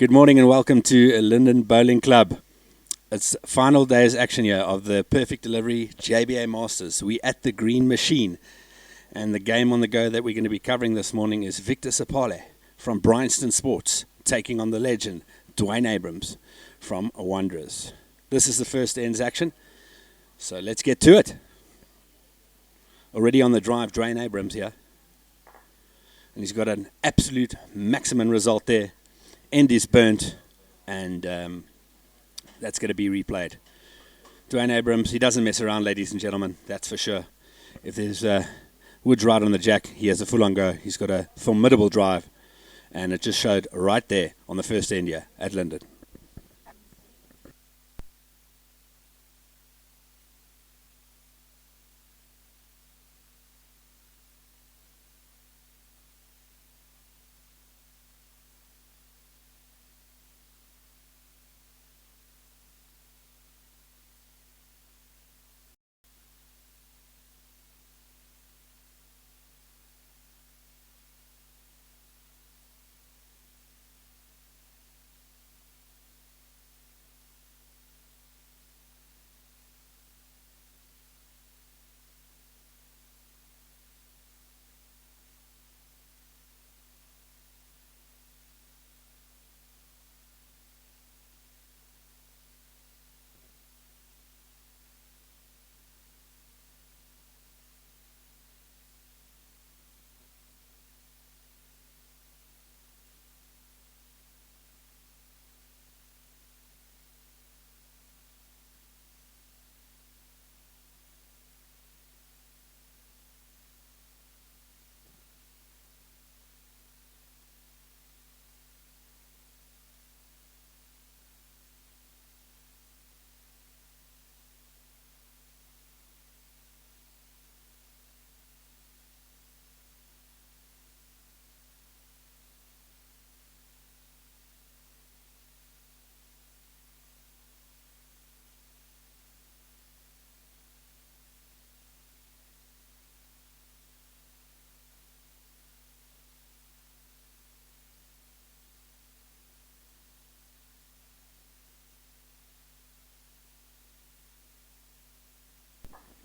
Good morning and welcome to Linden Bowling Club. It's final day's action here of the Perfect Delivery JBA Masters. We're at the Green Machine, and the game on the go that we're going to be covering this morning is Victor Sapale from Bryanston Sports taking on the legend Dwayne Abrams from Wanderers. This is the first ends action, so let's get to it. Already on the drive, Dwayne Abrams here, and he's got an absolute maximum result there. End is burnt, and that's going to be replayed. Dwayne Abrams, he doesn't mess around, ladies and gentlemen, that's for sure. If there's woods right on the jack, he has a full-on go. He's got a formidable drive, and it just showed right there on the first end here at Linden.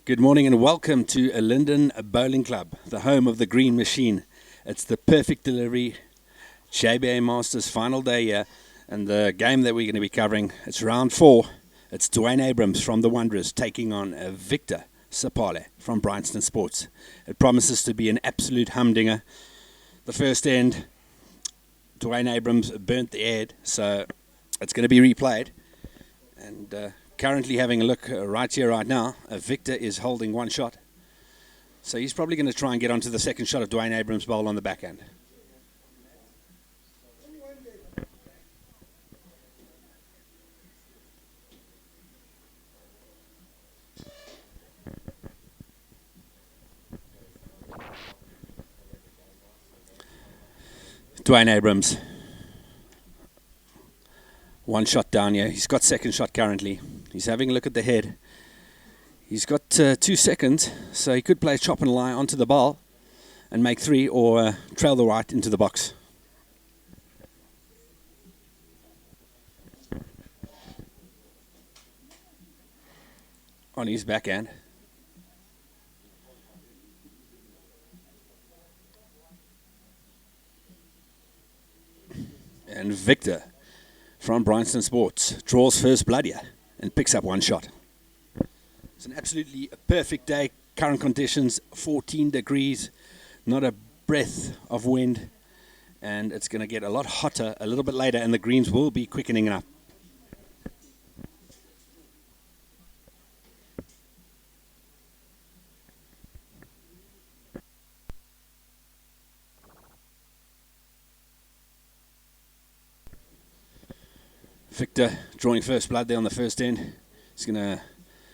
Good morning and welcome to Linden Bowling Club, the home of the Green Machine. It's the Perfect Delivery JBA Masters final day here, and the game that we're going to be covering, it's round 4. It's Dwayne Abrams from the Wanderers taking on Victor Sapale from Bryanston Sports. It promises to be an absolute humdinger. The first end, Dwayne Abrams burnt the head, so it's going to be replayed. And currently having a look right here, right now, Victor is holding one shot. So he's probably going to try and get onto the second shot of Dwayne Abrams' bowl on the backhand. Dwayne Abrams. One shot down here. He's got second shot currently. He's having a look at the head. He's got 2 seconds, so he could play chop and lie onto the ball and make 3, or trail the white into the box. On his backhand. And Victor from Bryanston Sports draws first blood here and picks up one shot. It's an absolutely perfect day. Current conditions 14 degrees, not a breath of wind, and it's going to get a lot hotter a little bit later, and the greens will be quickening up. Victor drawing first blood there on the first end. He's going to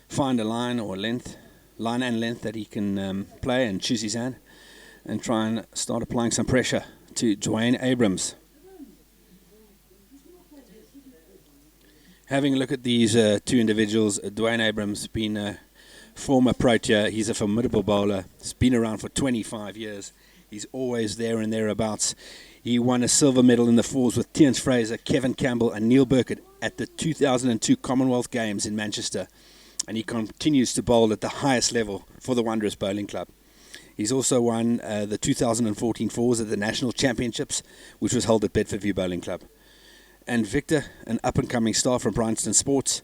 find a line or length, line and length that he can play and choose his hand and try and start applying some pressure to Dwayne Abrams. Having a look at these 2 individuals, Dwayne Abrams being a former proteer. He's a formidable bowler. He's been around for 25 years. He's always there and thereabouts. He won a silver medal in the fours with Terence Fraser, Kevin Campbell, and Neil Burkett at the 2002 Commonwealth Games in Manchester. And he continues to bowl at the highest level for the Wanderers Bowling Club. He's also won the 2014 fours at the National Championships, which was held at Bedford View Bowling Club. And Victor, an up-and-coming star from Bryanston Sports,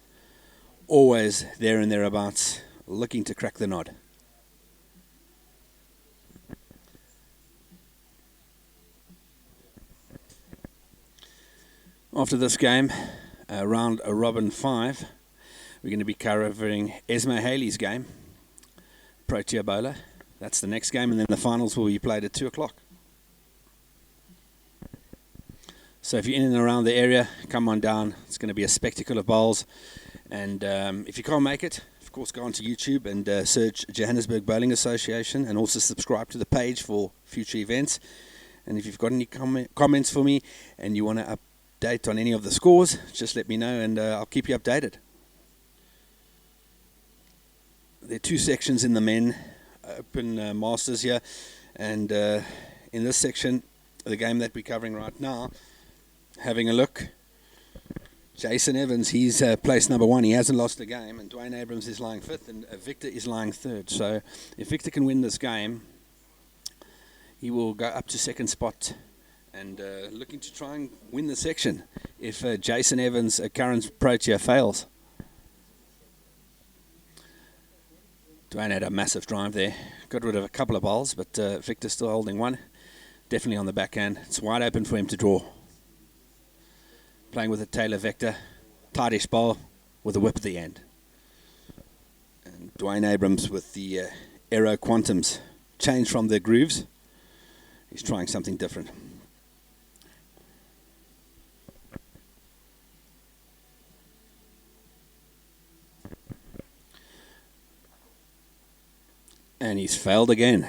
always there and thereabouts, looking to crack the nod. After this game, round Robin 5, we're going to be covering Esme Haley's game, Protea bowler. That's the next game, and then the finals will be played at 2 o'clock. So if you're in and around the area, come on down. It's going to be a spectacle of bowls. And if you can't make it, of course, go onto YouTube and search Johannesburg Bowling Association, and also subscribe to the page for future events. And if you've got any comments for me and you want to update on any of the scores, just let me know and I'll keep you updated. There are 2 sections in the men Open Masters here, and in this section, the game that we're covering right now, having a look, Jason Evans, he's placed number 1. He hasn't lost a game, and Dwayne Abrams is lying 5th, and Victor is lying 3rd. So if Victor can win this game, he will go up to 2nd spot and looking to try and win the section if Jason Evans' current Protea fails. Dwayne had a massive drive there. Got rid of a couple of bowls, but Victor's still holding one. Definitely on the backhand. It's wide open for him to draw. Playing with a Taylor Vector. Tightish bowl with a whip at the end. And Dwayne Abrams with the Aero Quantums. Change from the grooves. He's trying something different. And he's failed again.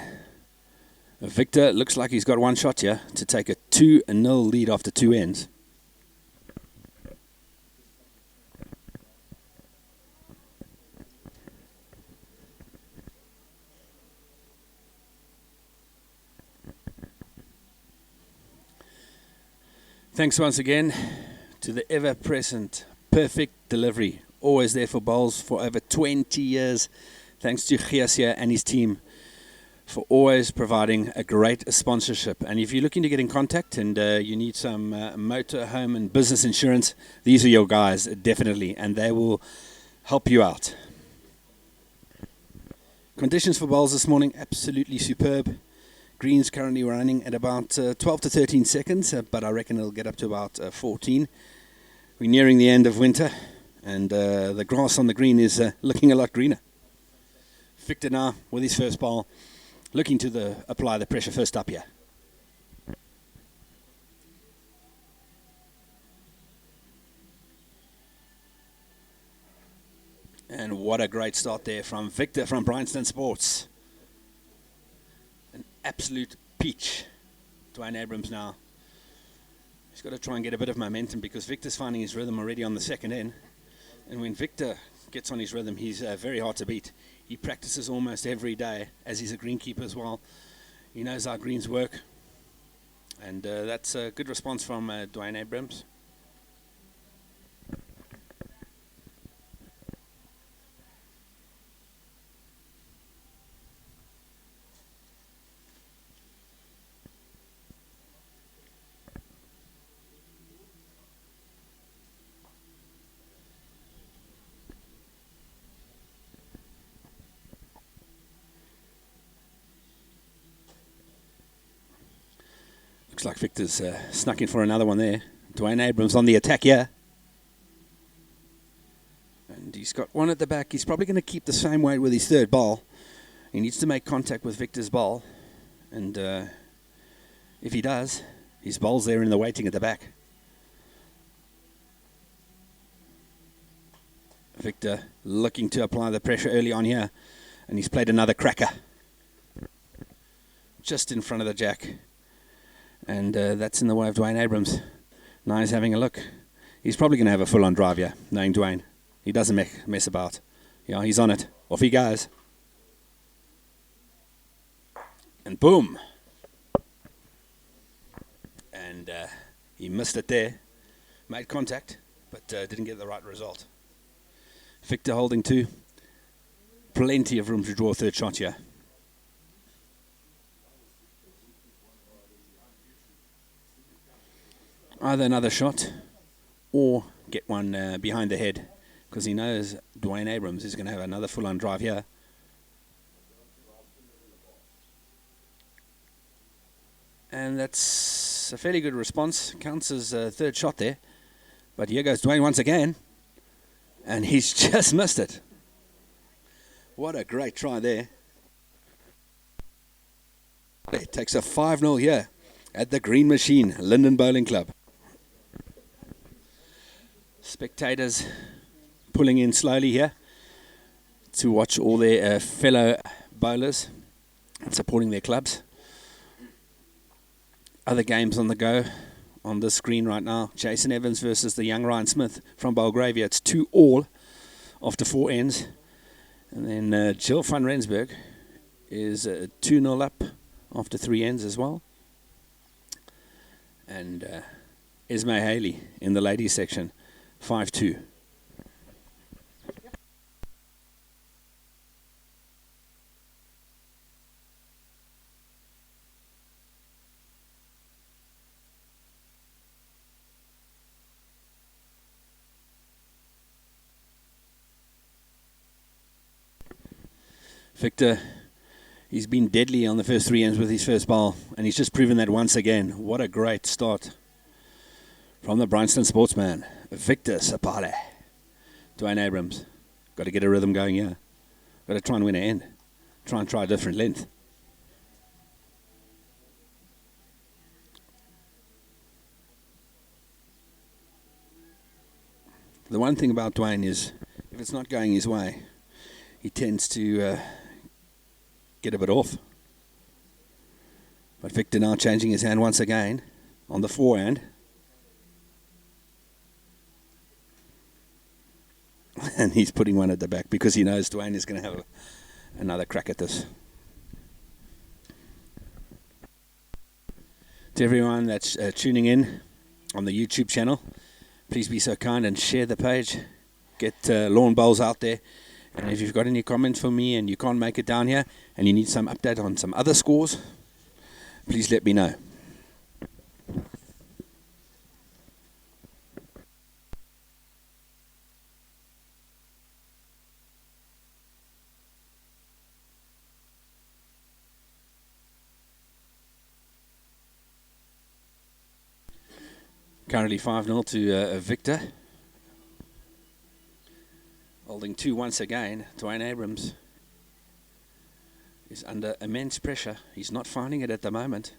Victor looks like he's got one shot here to take a 2-0 lead after 2 ends. Thanks once again to the ever-present perfect delivery. Always there for bowls for over 20 years. Thanks to Giasia and his team for always providing a great sponsorship. And if you're looking to get in contact and you need some motor, home and business insurance, these are your guys, definitely, and they will help you out. Conditions for bowls this morning, absolutely superb. Greens currently running at about 12 to 13 seconds, but I reckon it'll get up to about 14. We're nearing the end of winter, and the grass on the green is looking a lot greener. Victor now with his first bowl, looking to apply the pressure first up here. And what a great start there from Victor from Bryanston Sports. An absolute peach. Dwayne Abrams now. He's got to try and get a bit of momentum because Victor's finding his rhythm already on the second end. And when Victor gets on his rhythm, he's very hard to beat. He practices almost every day, as he's a greenkeeper as well. He knows how greens work. And that's a good response from Dwayne Abrams. Looks like Victor's snuck in for another one there. Dwayne Abrams on the attack here. And he's got one at the back. He's probably going to keep the same weight with his third ball. He needs to make contact with Victor's ball. And if he does, his ball's there in the waiting at the back. Victor looking to apply the pressure early on here. And he's played another cracker. Just in front of the jack. And that's in the way of Dwayne Abrams. Now he's having a look. He's probably going to have a full-on drive here, knowing Dwayne. He doesn't mess about. You know, he's on it. Off he goes. And boom. and he missed it there. Made contact, but didn't get the right result. Victor holding 2. Plenty of room to draw a third shot here. Either another shot or get one behind the head, because he knows Dwayne Abrams is going to have another full-on drive here. And that's a fairly good response. Counts as a third shot there. But here goes Dwayne once again. And he's just missed it. What a great try there. It takes a 5-0 here at the Green Machine, Linden Bowling Club. Spectators pulling in slowly here to watch all their fellow bowlers and supporting their clubs. Other games on the go on the screen right now. Jason Evans versus the young Ryan Smith from Belgravia. It's 2-all after 4 ends. And then Jill van Rensburg is 2-0 up after 3 ends as well. And Esme Haley in the ladies section, 5-2. Victor, he's been deadly on the first 3 ends with his first bowl, and he's just proven that once again. What a great start from the Bryanston sportsman, Victor Sapale. Dwayne Abrams, got to get a rhythm going here. Got to try and win an end. Try a different length. The one thing about Dwayne is, if it's not going his way, he tends to get a bit off. But Victor now changing his hand once again on the forehand. And he's putting one at the back because he knows Dwayne is going to have another crack at this. To everyone that's tuning in on the YouTube channel, please be so kind and share the page. Get lawn bowls out there. And if you've got any comments for me and you can't make it down here and you need some update on some other scores, please let me know. Currently 5-0 to Victor. Holding 2 once again. Dwayne Abrams is under immense pressure. He's not finding it at the moment.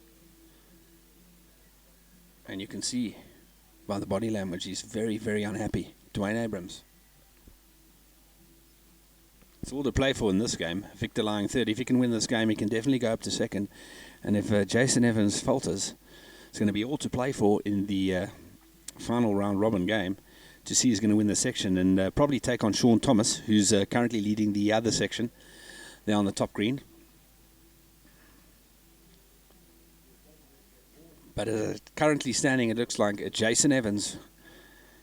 And you can see by the body language he's very, very unhappy. Dwayne Abrams. It's all to play for in this game. Victor lying third. If he can win this game, he can definitely go up to second. And if Jason Evans falters, it's going to be all to play for in the final round robin game to see who's going to win the section, and probably take on Sean Thomas, who's currently leading the other section there on the top green. But currently standing, it looks like Jason Evans,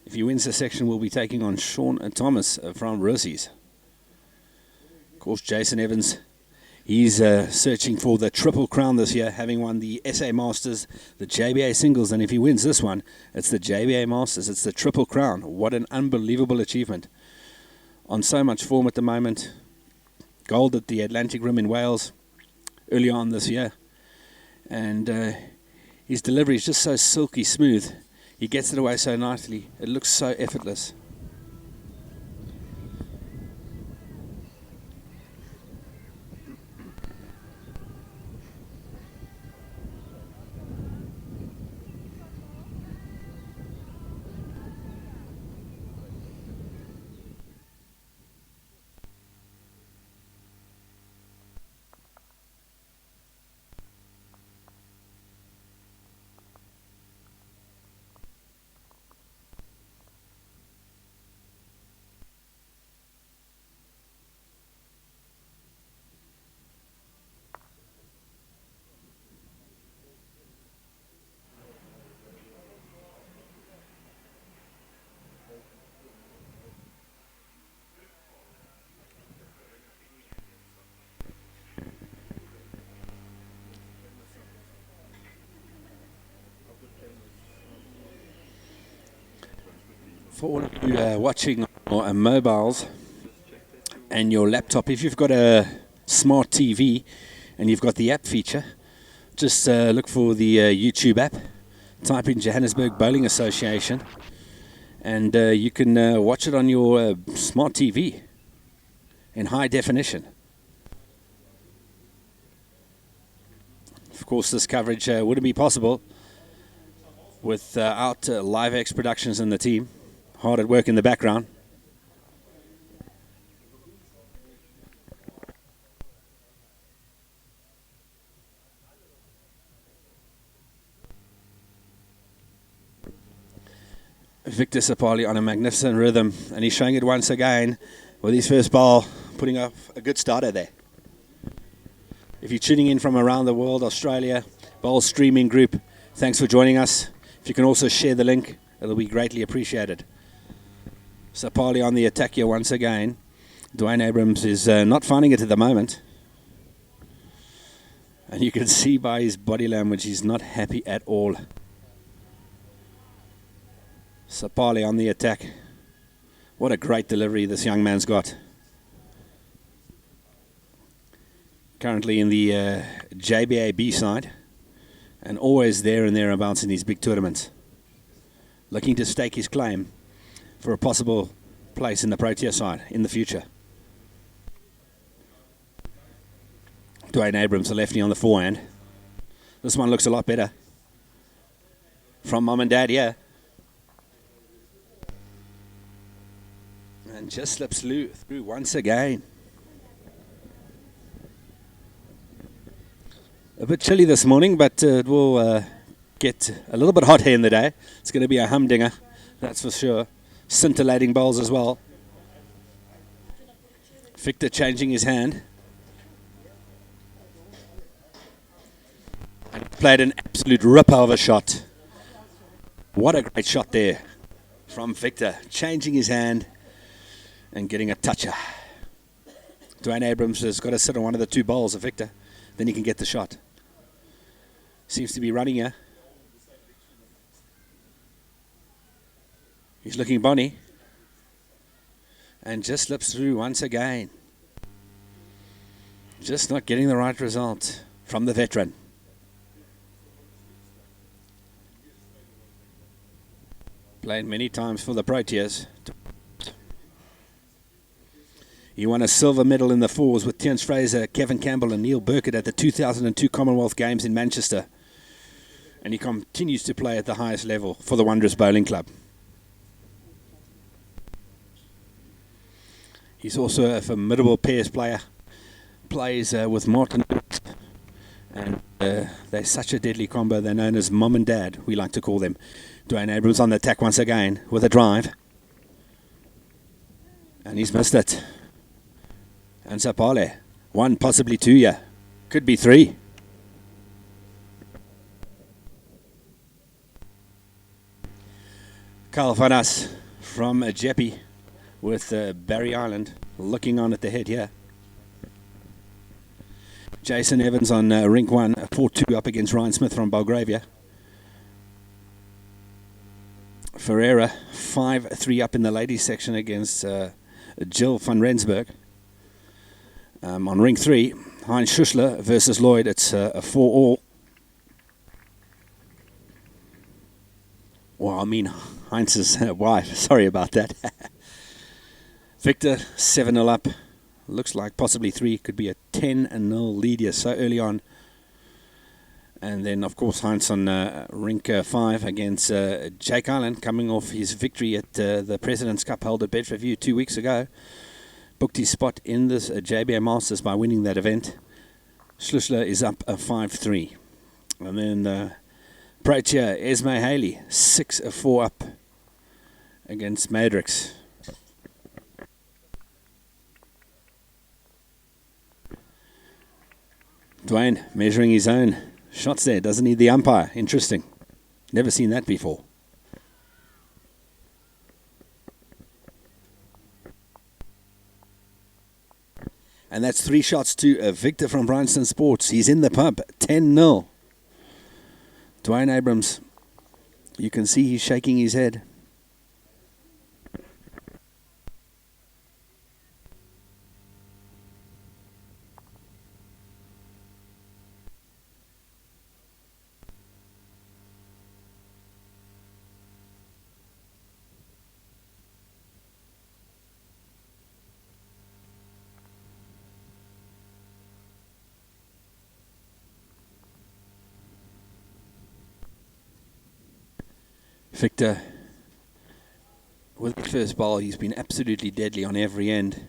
if he wins the section, will be taking on Sean Thomas from Russies. Of course, Jason Evans, he's searching for the Triple Crown this year, having won the SA Masters, the JBA Singles, and if he wins this one, it's the JBA Masters. It's the Triple Crown. What an unbelievable achievement. On so much form at the moment. Gold at the Atlantic Rim in Wales early on this year. And his delivery is just so silky smooth. He gets it away so nicely. It looks so effortless. For all of you watching on mobiles and your laptop, if you've got a smart TV and you've got the app feature, just look for the YouTube app, type in Johannesburg Bowling Association, and you can watch it on your smart TV in high definition. Of course, this coverage wouldn't be possible without LiveX Productions and the team. Hard at work in the background. Victor Sapali on a magnificent rhythm, and he's showing it once again with his first ball, putting up a good starter there. If you're tuning in from around the world, Australia, Bowl Streaming Group, thanks for joining us. If you can also share the link, it'll be greatly appreciated. Sapali on the attack here once again. Dwayne Abrams is not finding it at the moment. And you can see by his body language he's not happy at all. Sapali on the attack. What a great delivery this young man's got. Currently in the JBA B side. And always there and thereabouts in these big tournaments. Looking to stake his claim for a possible place in the Protea side in the future. Dwayne Abrams, a lefty on the forehand. This one looks a lot better. From mum and dad, yeah. And just slips through once again. A bit chilly this morning, but it will get a little bit hot here in the day. It's going to be a humdinger, that's for sure. Scintillating bowls as well. Victor changing his hand. And played an absolute ripper of a shot. What a great shot there from Victor. Changing his hand and getting a toucher. Dwayne Abrams has got to sit on one of the two bowls of Victor. Then he can get the shot. Seems to be running here. He's looking bonny. And just slips through once again. Just not getting the right result from the veteran. Played many times for the Proteas. He won a silver medal in the fours with Terence Fraser, Kevin Campbell and Neil Burkett at the 2002 Commonwealth Games in Manchester. And he continues to play at the highest level for the Wanderers Bowling Club. He's also a formidable pairs player. Plays with Martin. And they're such a deadly combo. They're known as mum and dad, we like to call them. Dwayne Abrams on the attack once again with a drive. And he's missed it. And Sapale, one, possibly two, yeah. Could be three. Carl van As from Jeppy with Barry Island looking on at the head here. Jason Evans on rink 1, 4-2 up against Ryan Smith from Belgravia. Ferreira, 5-3 up in the ladies section against Jill van Rensburg. On ring 3, Heinz Schussler versus Lloyd. It's a 4-all. Well, I mean Heinz's wife. Sorry about that. Victor, 7-0 up. Looks like possibly 3. Could be a 10-0 lead here so early on. And then, of course, Heinz on rink 5 against Jake Island, coming off his victory at the President's Cup held at Bedford View 2 weeks ago. Booked his spot in this JBA Masters by winning that event. Schlussler is up 5-3. And then Protea, Esme Haley, 6-4 up against Madrix. Dwayne measuring his own shots there. Doesn't need the umpire. Interesting. Never seen that before. And that's 3 shots to Victor from Bryanston Sports. He's in the pub. 10-0. Dwayne Abrams. You can see he's shaking his head. Victor, with the first ball, he's been absolutely deadly on every end.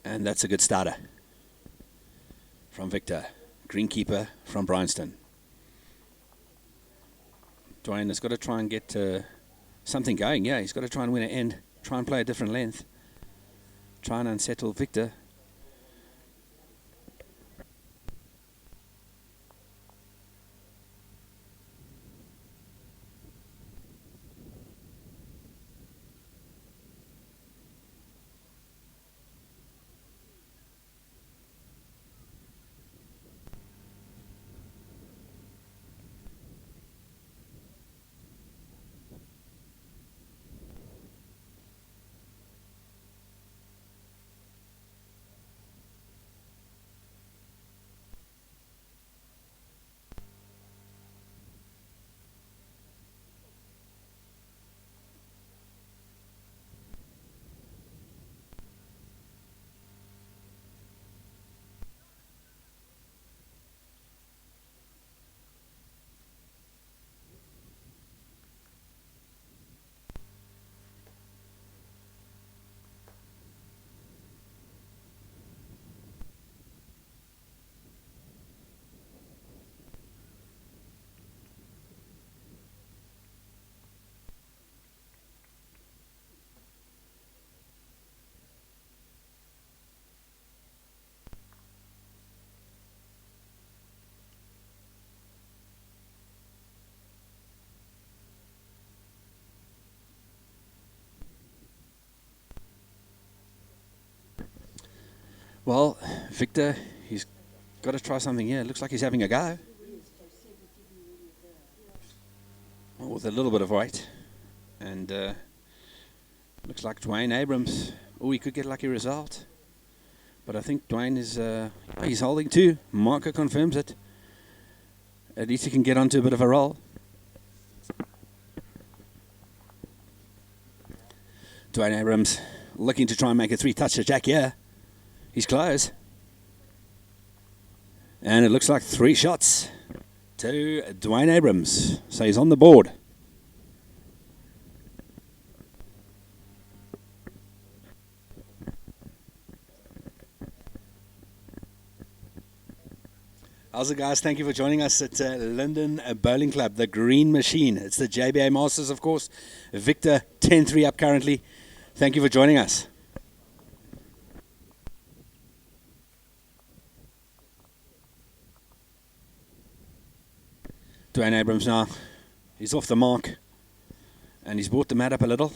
And that's a good starter from Victor. Greenkeeper from Bryanston. Dwayne has got to try and get something going. Yeah, he's got to try and win an end. Try and play a different length. Try and unsettle Victor. Well, Victor, he's got to try something here. Looks like he's having a go. Well, with a little bit of weight. And looks like Dwayne Abrams. Oh, he could get a lucky result. But I think Dwayne is he's holding two. Marker confirms it. At least he can get onto a bit of a roll. Dwayne Abrams looking to try and make a three-toucher jack here. He's close. And it looks like 3 shots to Dwayne Abrams. So he's on the board. How's it, guys? Thank you for joining us at Linden Bowling Club, the Green Machine. It's the JBA Masters, of course. Victor, 10-3 up currently. Thank you for joining us. Dwayne Abrams now, he's off the mark, and he's brought the mat up a little.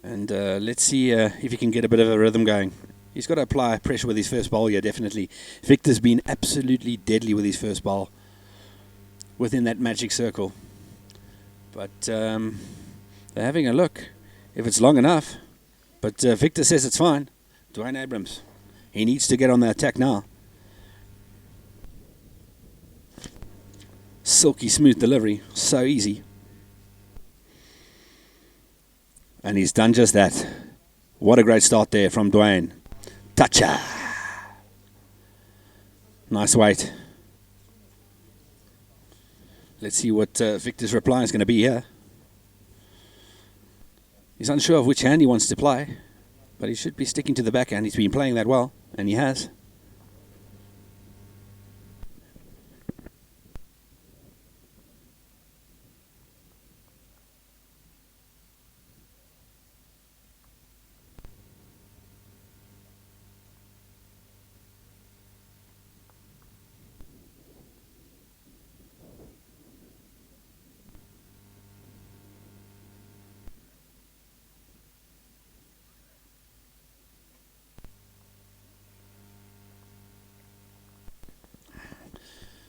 And let's see if he can get a bit of a rhythm going. He's got to apply pressure with his first bowl here, definitely. Victor's been absolutely deadly with his first bowl within that magic circle. But they're having a look if it's long enough. But Victor says it's fine. Dwayne Abrams, he needs to get on the attack now. Silky smooth delivery, so easy. And he's done just that. What a great start there from Dwayne. Toucher. Nice weight. Let's see what Victor's reply is going to be here. He's unsure of which hand he wants to play, but he should be sticking to the backhand. He's been playing that well, and he has.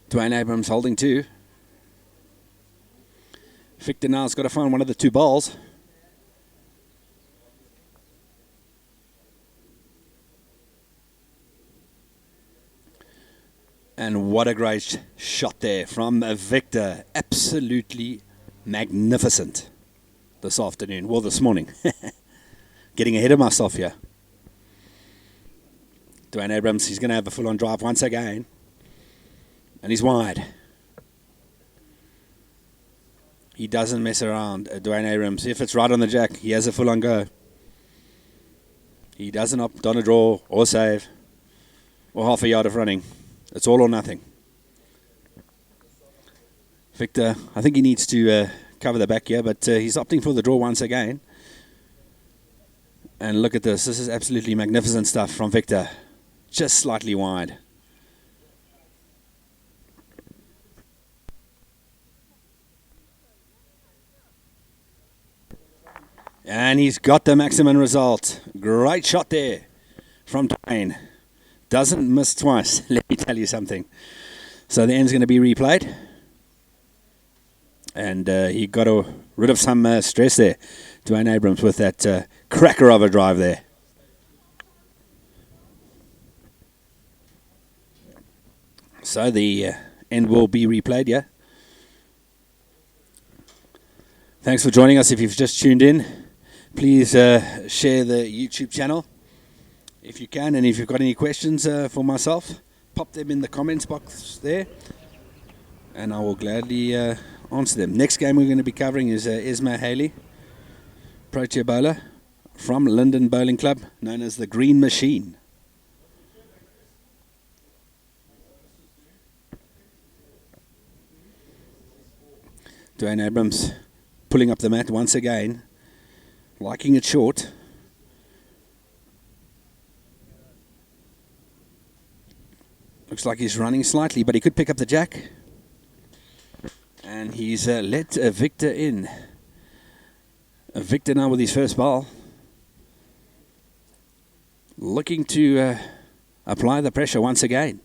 Dwayne Abrams holding 2. Victor now's got to find one of the 2 balls. And what a great shot there from Victor. Absolutely magnificent this afternoon. Well, this morning. Getting ahead of myself here. Dwayne Abrams, he's going to have a full-on drive once again. And he's wide. He doesn't mess around, Dwayne Abrams. If it's right on the jack, he has a full-on go. He doesn't opt on a draw or save or half a yard of running. It's all or nothing. Victor, I think he needs to cover the back here, but he's opting for the draw once again. And look at this. This is absolutely magnificent stuff from Victor. Just slightly wide. And he's got the maximum result. Great shot there from Dwayne. Doesn't miss twice, let me tell you something. So the end's going to be replayed. And he got rid of some stress there. Dwayne Abrams with that cracker of a drive there. So the end will be replayed, yeah? Thanks for joining us. If you've just tuned in, please share the YouTube channel if you can. And if you've got any questions for myself, pop them in the comments box there. And I will gladly answer them. Next game we're going to be covering is Esma Haley, Protea bowler from Linden Bowling Club, known as the Green Machine. Dwayne Abrams pulling up the mat once again, liking it short. Looks like he's running slightly, but he could pick up the jack. And he's let Victor in. Victor now with his first ball. Looking to apply the pressure once again.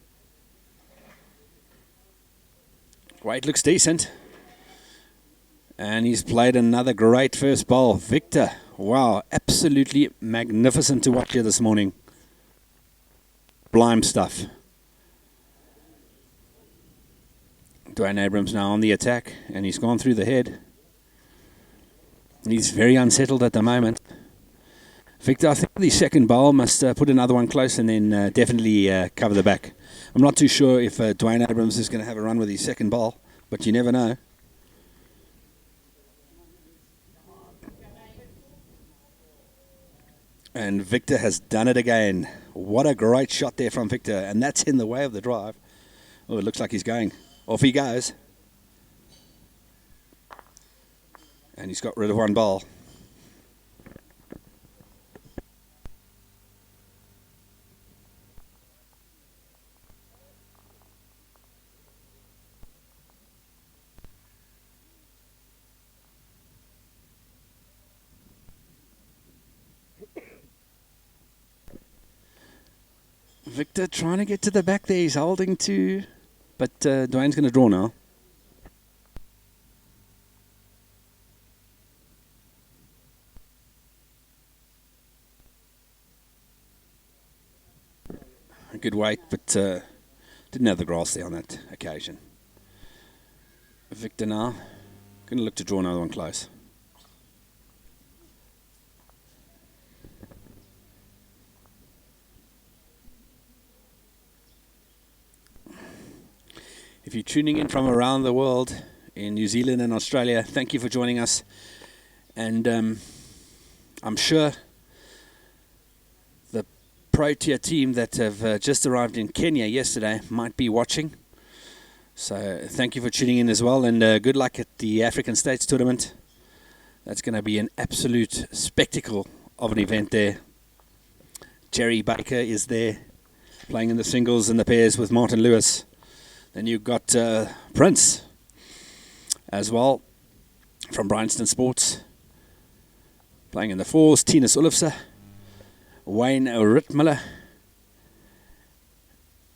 Weight looks decent. And he's played another great first ball. Victor, wow, absolutely magnificent to watch here this morning. Sublime stuff. Dwayne Abrams now on the attack, and he's gone through the head. He's very unsettled at the moment. Victor, I think the second bowl must put another one close and then definitely cover the back. I'm not too sure if Dwayne Abrams is going to have a run with his second bowl, but you never know. And Victor has done it again. What a great shot there from Victor, and that's in the way of the drive. Oh, it looks like he's going. Off he goes. And he's got rid of one ball. Victor trying to get to the back there. He's holding to... But Dwayne's going to draw now. A good weight, but didn't have the grass there on that occasion. Victor now going to look to draw another one close. If you're tuning in from around the world, in New Zealand and Australia, thank you for joining us. And I'm sure the Protea team that have just arrived in Kenya yesterday might be watching. So thank you for tuning in as well, and good luck at the African States tournament. That's going to be an absolute spectacle of an event there. Jerry Baker is there, playing in the singles and the pairs with Martin Lewis. Then you've got Prince as well from Bryanston Sports, playing in the fours. Tinus Olofse, Wayne Ritmiller,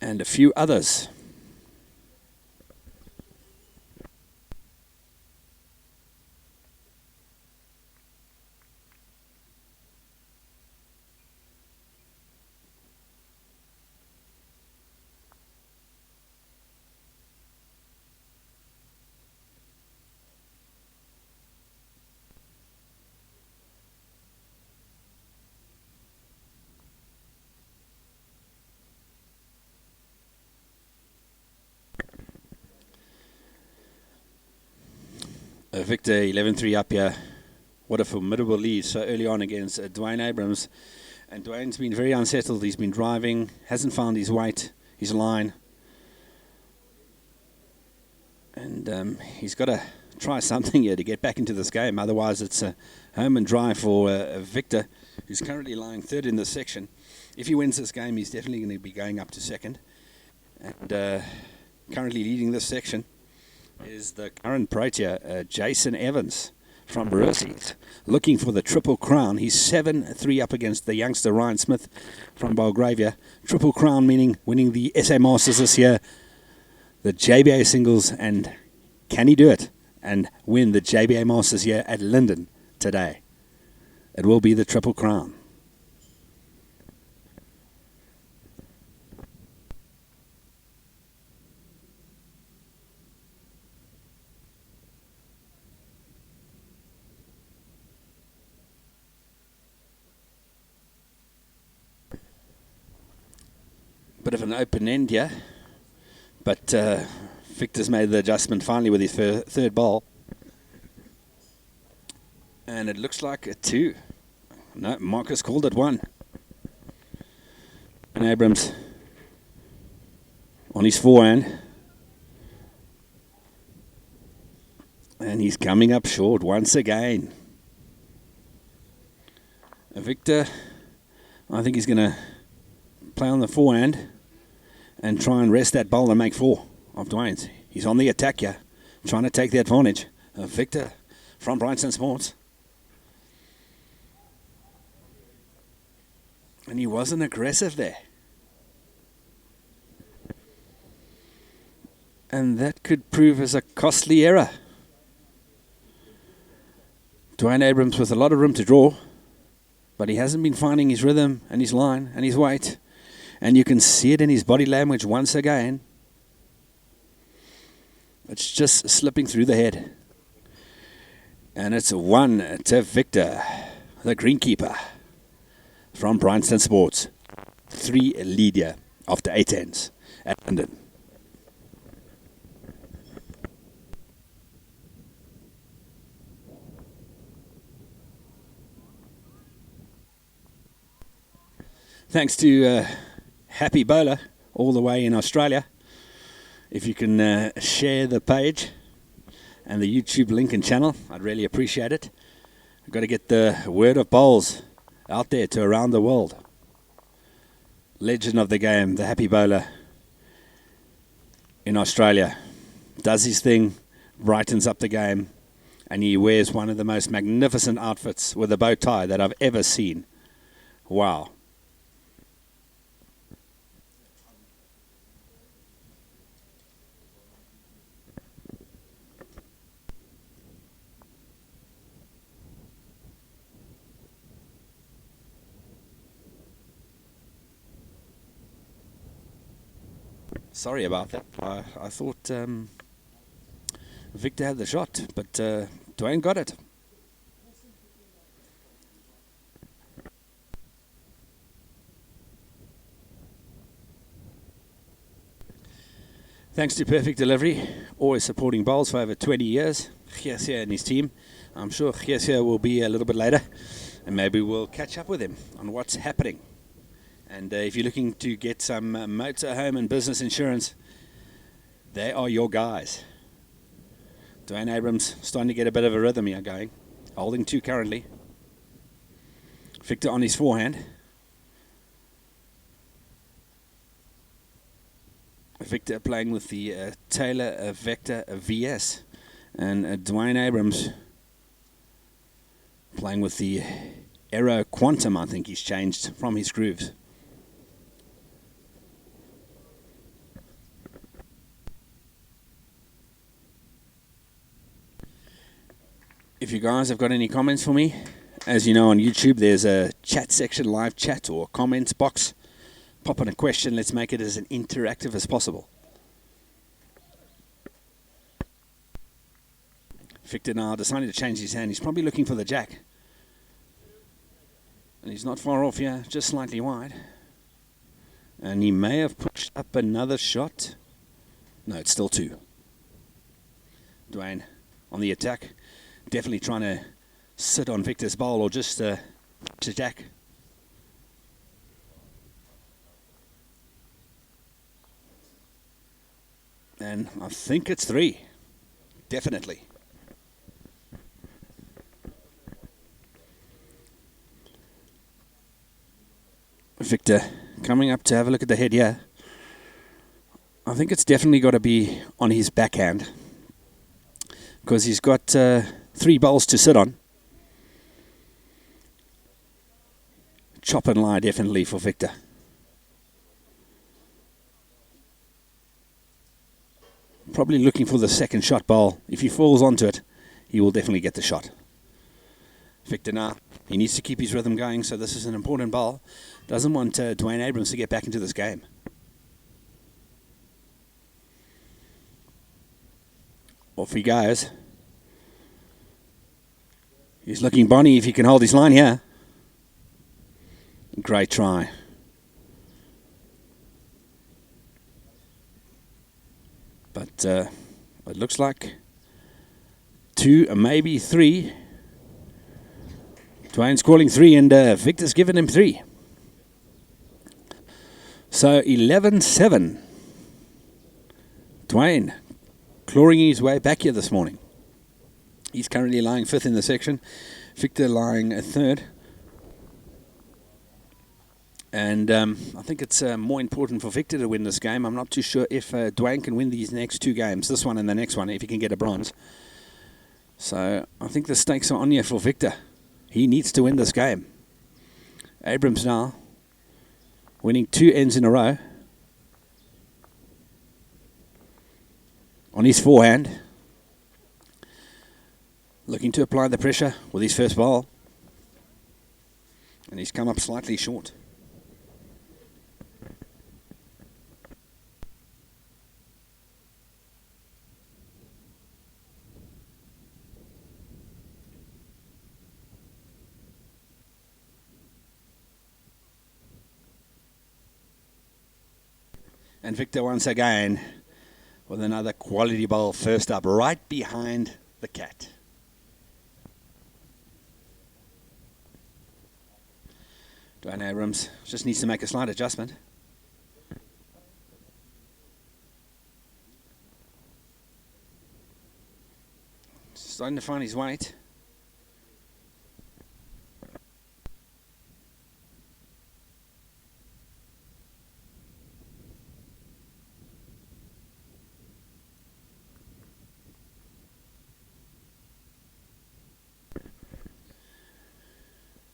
and a few others. Victor 11-3 up here. What a formidable lead so early on against Dwayne Abrams. And Dwayne's been very unsettled. He's been driving, hasn't found his weight, his line. And he's got to try something here to get back into this game. Otherwise, it's a home and dry for Victor, who's currently lying third in this section. If he wins this game, he's definitely going to be going up to second. And currently leading this section is the current proteer, Jason Evans from Beresies, looking for the Triple Crown. He's 7-3 up against the youngster Ryan Smith from Belgravia. Triple Crown meaning winning the SA Masters this year, the JBA singles, and can he do it and win the JBA Masters here at Linden today? It will be the Triple Crown. Bit of an open end here, but Victor's made the adjustment finally with his third ball, and it looks like a 2. No, Marcus called it 1. And Abrams on his forehand, and he's coming up short once again. Victor, I think he's going to play on the forehand and try and rest that bowl and make 4 of Dwayne's. He's on the attack here, trying to take the advantage. Victor from Bryanston Sports. And he wasn't aggressive there. And that could prove as a costly error. Dwayne Abrams with a lot of room to draw, but he hasn't been finding his rhythm and his line and his weight. And you can see it in his body language once again. It's just slipping through the head. And it's 1 to Victor, the greenkeeper from Bryanston Sports. 3 leader after 8 ends at London. Thanks to Happy Bowler all the way in Australia. If you can share the page and the YouTube link and channel, I'd really appreciate it. I've got to get the word of bowls out there to around the world. Legend of the game, the Happy Bowler in Australia. Does his thing, brightens up the game, and he wears one of the most magnificent outfits with a bow tie that I've ever seen. Wow. Sorry about that. I thought Victor had the shot, but Dwayne got it. Thanks to Perfect Delivery, always supporting bowls for over 20 years. Giesia and his team. I'm sure Giesia will be a little bit later, and maybe we'll catch up with him on what's happening. And if you're looking to get some motor, home and business insurance, they are your guys. Dwayne Abrams starting to get a bit of a rhythm here going. Holding 2 currently. Victor on his forehand. Victor playing with the Taylor Vector VS. And Dwayne Abrams playing with the Aero Quantum. I think he's changed from his grooves. If you guys have got any comments for me, as you know on YouTube there's a chat section, live chat or comments box. Pop in a question, let's make it as interactive as possible. Victor now deciding to change his hand. He's probably looking for the jack. And he's not far off here, just slightly wide. And he may have pushed up another shot. No, it's still 2. Dwayne on the attack. Definitely trying to sit on Victor's bowl or just to attack. And I think it's 3. Definitely. Victor coming up to have a look at the head here. I think it's definitely got to be on his backhand, because he's got 3 bowls to sit on. Chop and lie definitely for Victor. Probably looking for the second shot bowl. If he falls onto it, he will definitely get the shot. Victor now, he needs to keep his rhythm going, so this is an important bowl. Doesn't want Dwayne Abrams to get back into this game. Off he goes. He's looking bonny if he can hold his line here. Great try. But it looks like 2, maybe 3. Dwayne's calling 3 and Victor's given him 3. So 11-7. Dwayne clawing his way back here this morning. He's currently lying 5th in the section. Victor lying 3rd. And I think it's more important for Victor to win this game. I'm not too sure if Dwayne can win these next 2 games, this one and the next one, if he can get a bronze. So I think the stakes are on here for Victor. He needs to win this game. Abrams now winning 2 ends in a row. On his forehand. Looking to apply the pressure with his first bowl. And he's come up slightly short. And Victor once again with another quality bowl first up, right behind the cat. Dwayne Abrams just needs to make a slight adjustment. Starting to find his weight.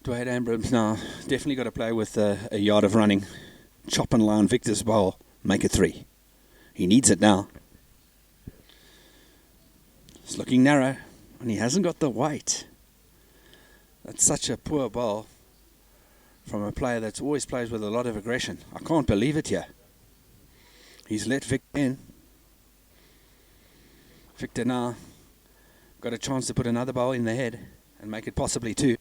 Dwayne Abrams now definitely got to play with a yard of running. Chop and line Victor's bowl, make it 3. He needs it now. It's looking narrow, and he hasn't got the weight. That's such a poor bowl from a player that always plays with a lot of aggression. I can't believe it here. He's let Victor in. Victor now got a chance to put another bowl in the head and make it possibly 2.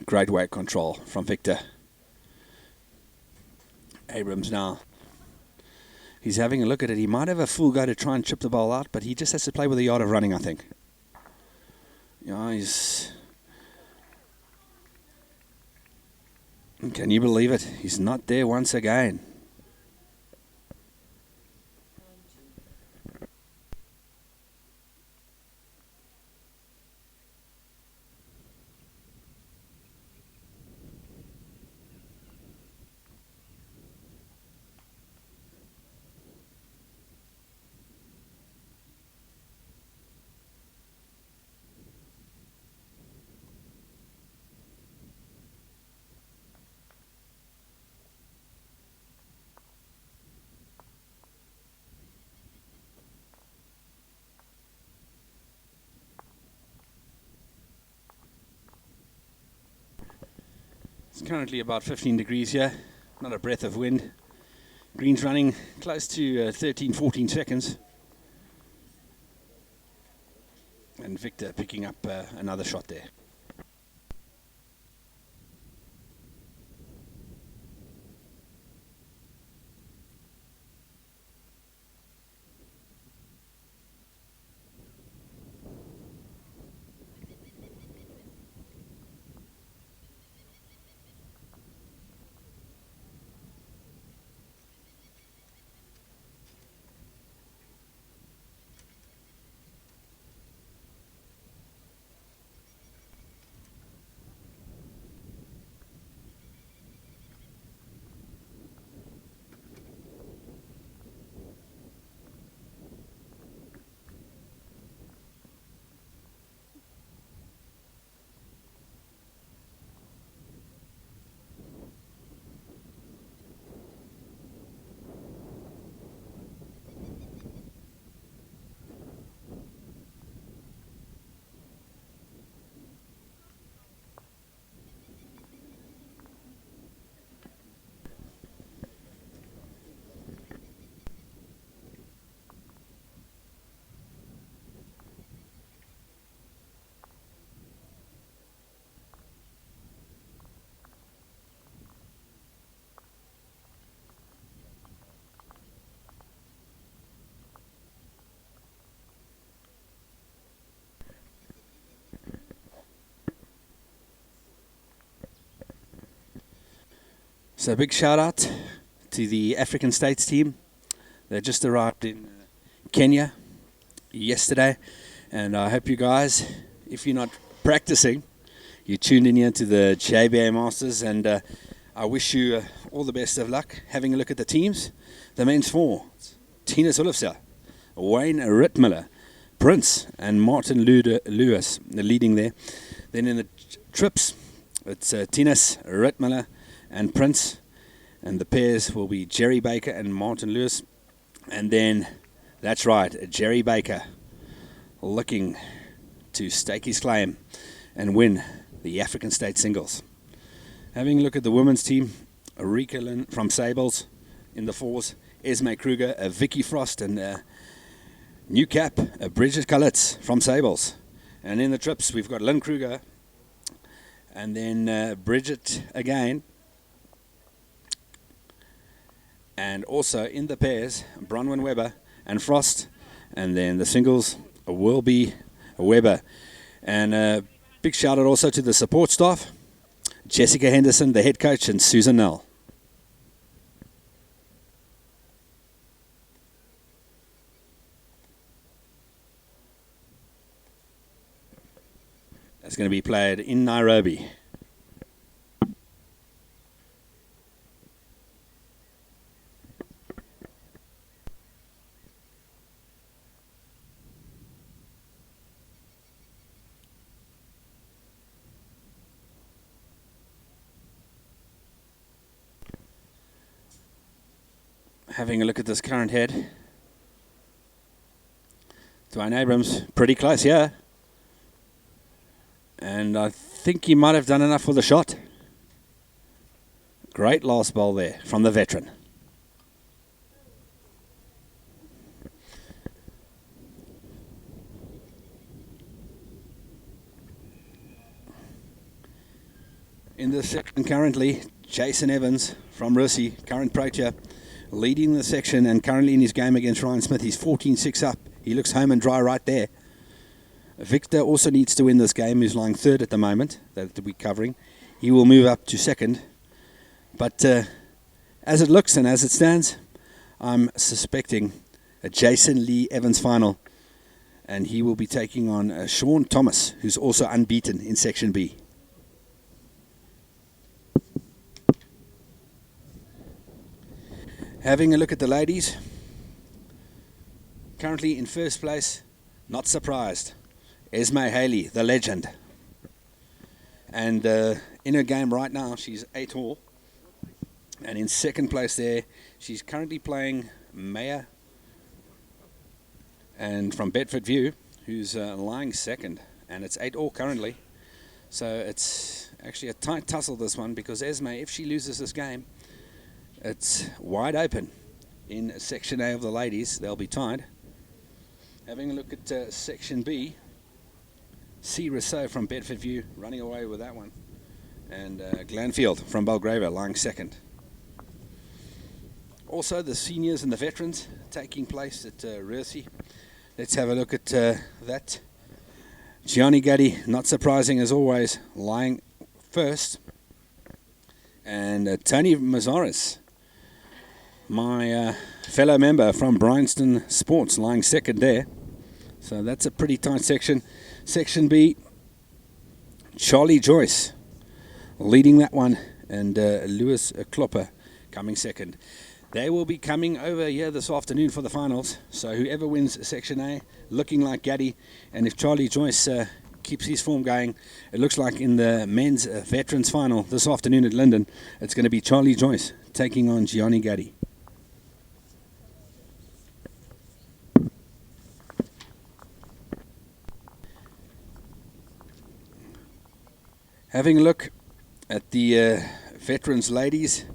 Great weight control from Victor. Abrams now. He's having a look at it. He might have a full go to try and chip the ball out, but he just has to play with a yard of running, I think. Yeah, he's... Can you believe it? He's not there once again. It's currently about 15 degrees here, not a breath of wind. Green's running close to 13, 14 seconds. And Victor picking up another shot there. So a big shout out to the African States team. They just arrived in Kenya yesterday, and I hope you guys, if you're not practicing, you tuned in here to the JBA Masters, and I wish you all the best of luck. Having a look at the teams, the men's four: Tina Sulofsa, Wayne Rittmiller, Prince, and Martin Lewis leading there. Then in the trips, it's Tinas Rittmiller and Prince, and the pairs will be Jerry Baker and Martin Lewis. And then, that's right, Jerry Baker looking to stake his claim and win the African State Singles. Having a look at the women's team, Rika Lynn from Sables in the fours, Esme Kruger, Vicky Frost, and new cap, Bridget Kalitz from Sables. And in the trips, we've got Lynn Kruger, and then Bridget again. And also in the pairs, Bronwyn Weber and Frost. And then the singles will be Weber. And big shout out also to the support staff, Jessica Henderson, the head coach, and Susan Nell. It's going to be played in Nairobi. Having a look at this current head, Dwayne Abrams, pretty close here. And I think he might have done enough for the shot. Great last ball there from the veteran. In this section currently, Jason Evans from Russie, current pro tier, leading the section and currently in his game against Ryan Smith. He's 14-6 up. He looks home and dry right there. Victor also needs to win this game. He's lying third at the moment that we're covering. He will move up to second. But as it looks and as it stands, I'm suspecting a Jason Lee Evans final. And he will be taking on Sean Thomas, who's also unbeaten in Section B. Having a look at the ladies. Currently in first place, not surprised, Esme Haley, the legend. And in her game right now, she's 8 all. And in second place there, she's currently playing Maya, and from Bedford View, who's lying second. And it's 8 all currently. So it's actually a tight tussle, this one, because Esme, if she loses this game, it's wide open. In Section A of the ladies, they'll be tied. Having a look at Section B, C. Rousseau from Bedford View running away with that one. And Glanfield from Belgravia lying second. Also the seniors and the veterans taking place at Russie. Let's have a look at that. Gianni Gaddy, not surprising as always, lying first. And Tony Mazaris, my fellow member from Bryanston Sports, lying second there. So that's a pretty tight section. Section B, Charlie Joyce leading that one, and Lewis Klopper coming second. They will be coming over here this afternoon for the finals. So whoever wins Section A, looking like Gaddy, and if Charlie Joyce keeps his form going, it looks like in the men's veterans final this afternoon at Linden, it's going to be Charlie Joyce taking on Gianni Gaddy. Having a look at the veterans ladies,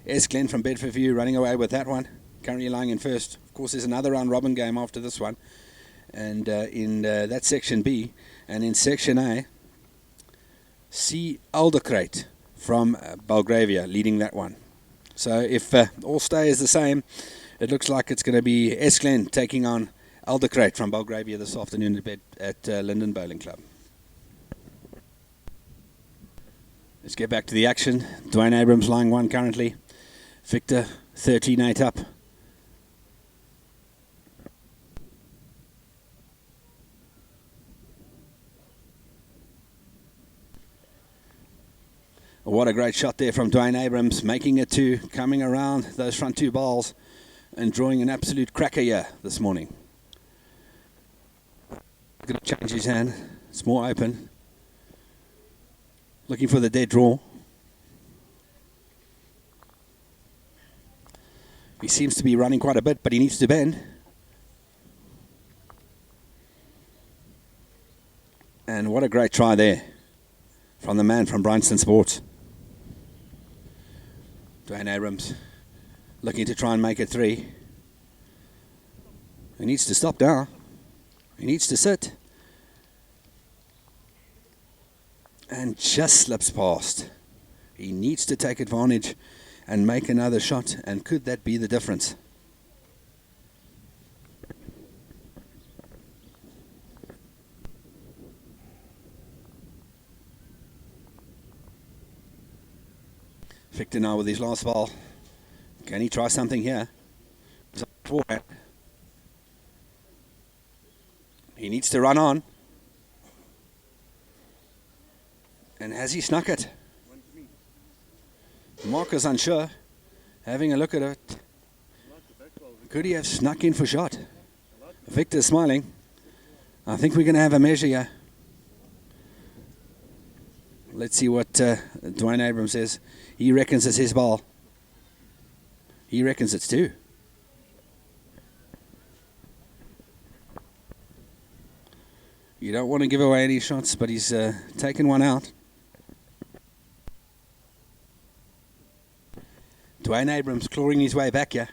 S. Glenn from Bedford View running away with that one, currently lying in first. Of course, there's another round robin game after this one, and in that Section B. And in Section A, C. Aldercrate from Belgravia leading that one. So if all stays the same, it looks like it's going to be S. Glenn taking on Aldercrate from Belgravia this afternoon at Linden Bowling Club. Let's get back to the action. Dwayne Abrams lying 1 currently. Victor 13-8 up. What a great shot there from Dwayne Abrams, making it 2, coming around those front 2 balls and drawing an absolute cracker here this morning. Going to change his hand. It's more open. Looking for the dead draw. He seems to be running quite a bit, but he needs to bend. And what a great try there from the man from Bryanston Sports. Dwayne Abrams looking to try and make it 3. He needs to stop now. He needs to sit. And just slips past. He needs to take advantage and make another shot. And could that be the difference? Victor now with his last ball. Can he try something here? He needs to run on. And has he snuck it? Mark is unsure. Having a look at it. Could he have snuck in for shot? Victor's smiling. I think we're going to have a measure here. Let's see what Dwayne Abrams says. He reckons it's his ball. He reckons it's 2. You don't want to give away any shots, but he's taken one out. Dwayne Abrams clawing his way back here.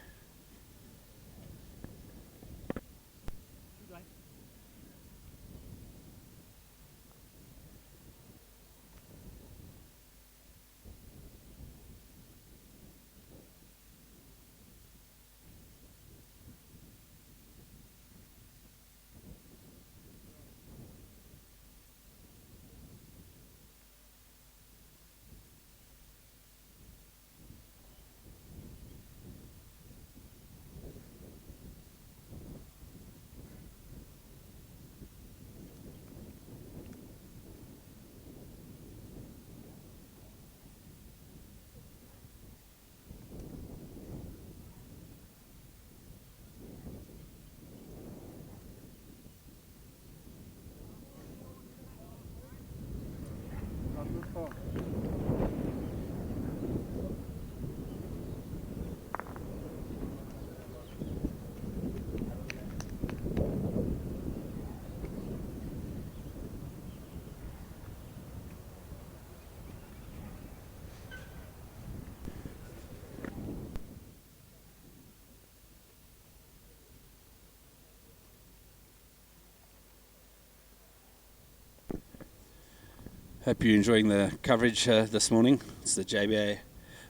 Hope you're enjoying the coverage this morning. It's the JBA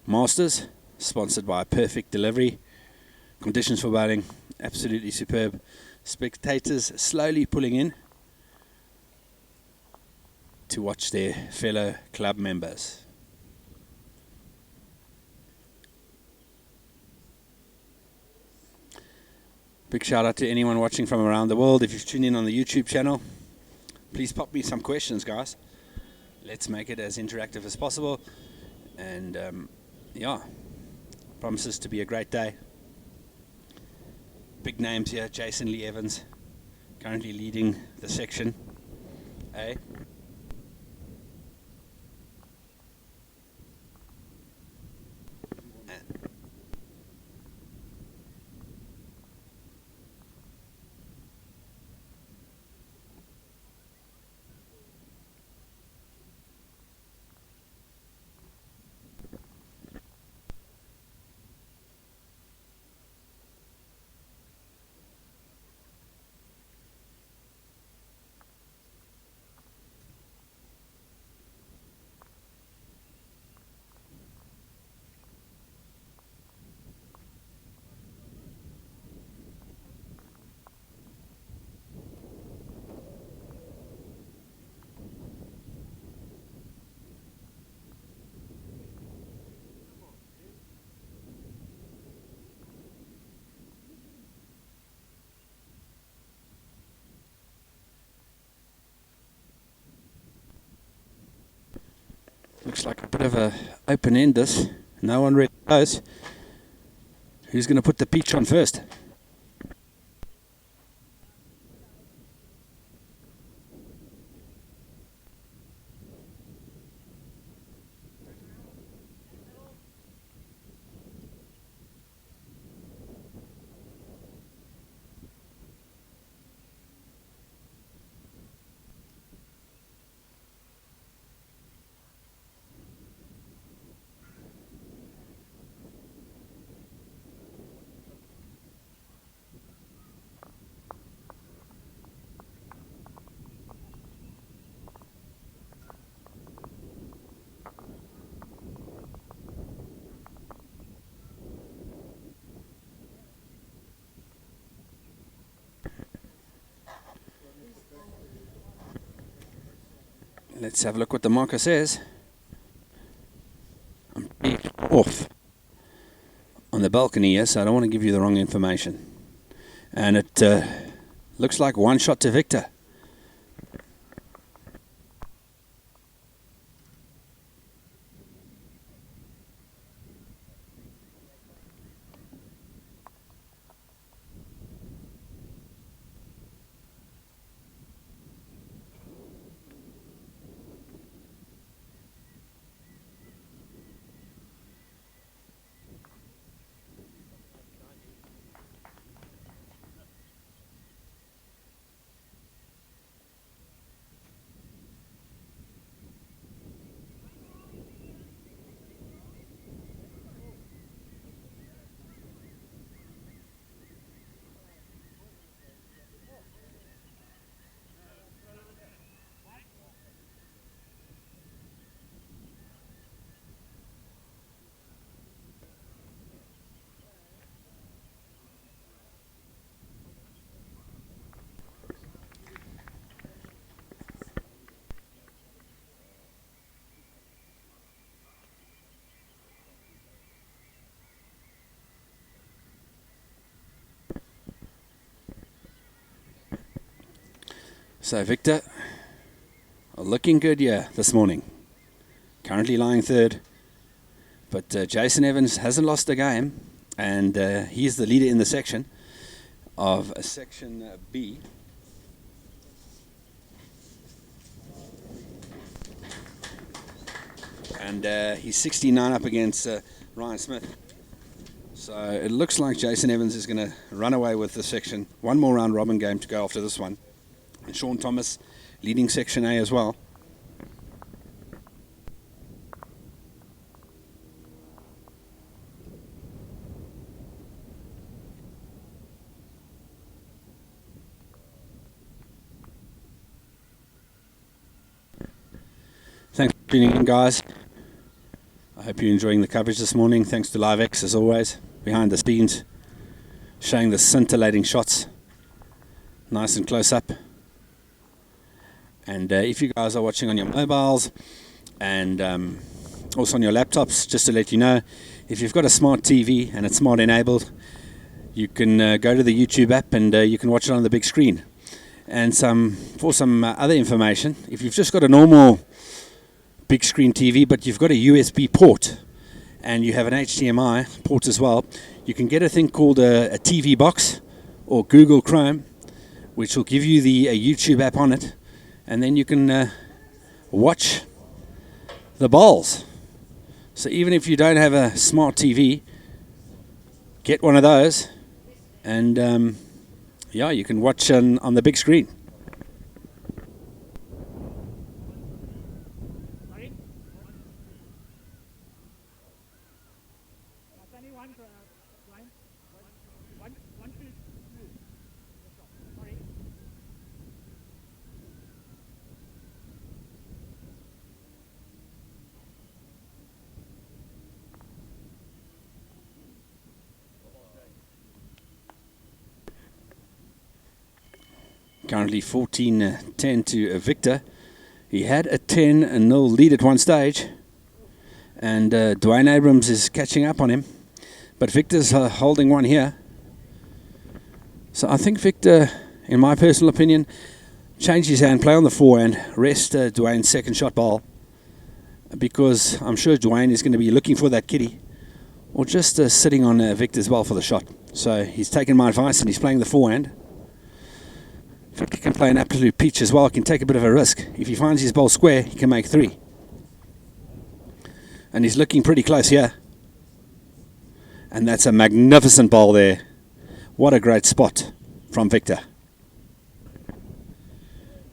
Masters, sponsored by Perfect Delivery. Conditions for bowling, absolutely superb. Spectators slowly pulling in to watch their fellow club members. Big shout out to anyone watching from around the world. If you've tuned in on the YouTube channel, please pop me some questions, guys. Let's make it as interactive as possible. And yeah, promises to be a great day. Big names here. Jason Lee Evans, currently leading the section A. Looks like a bit of a open end this. No one really knows. Who's going to put the peach on first? Let's have a look what the marker says. I'm pretty off on the balcony here, so I don't want to give you the wrong information. And it looks like one shot to Victor. So Victor, looking good this morning. Currently lying third. But Jason Evans hasn't lost a game. And he's the leader in the section of Section B. And he's 69 up against Ryan Smith. So it looks like Jason Evans is going to run away with the section. One more round robin game to go after this one. And Sean Thomas leading Section A as well. Thanks for tuning in, guys. I hope you're enjoying the coverage this morning. Thanks to LiveX, as always, behind the scenes, showing the scintillating shots. Nice and close up. And if you guys are watching on your mobiles and also on your laptops, just to let you know, if you've got a smart TV and it's smart enabled, you can go to the YouTube app and you can watch it on the big screen. And for some other information, if you've just got a normal big screen TV but you've got a USB port and you have an HDMI port as well, you can get a thing called a TV box or Google Chrome, which will give you the YouTube app on it. And then you can watch the bowls. So even if you don't have a smart TV, get one of those, and you can watch on the big screen. Currently 14-10 to Victor. He had a 10-0 lead at one stage, and Dwayne Abrams is catching up on him, but Victor's holding one here. So I think Victor, in my personal opinion, change his hand, play on the forehand, rest Dwayne's second shot ball, because I'm sure Dwayne is going to be looking for that kitty, or just sitting on Victor's ball for the shot. So he's taken my advice and he's playing the forehand. Victor can play an absolute peach as well. He can take a bit of a risk. If he finds his ball square, he can make 3. And he's looking pretty close here. And that's a magnificent ball there. What a great spot from Victor.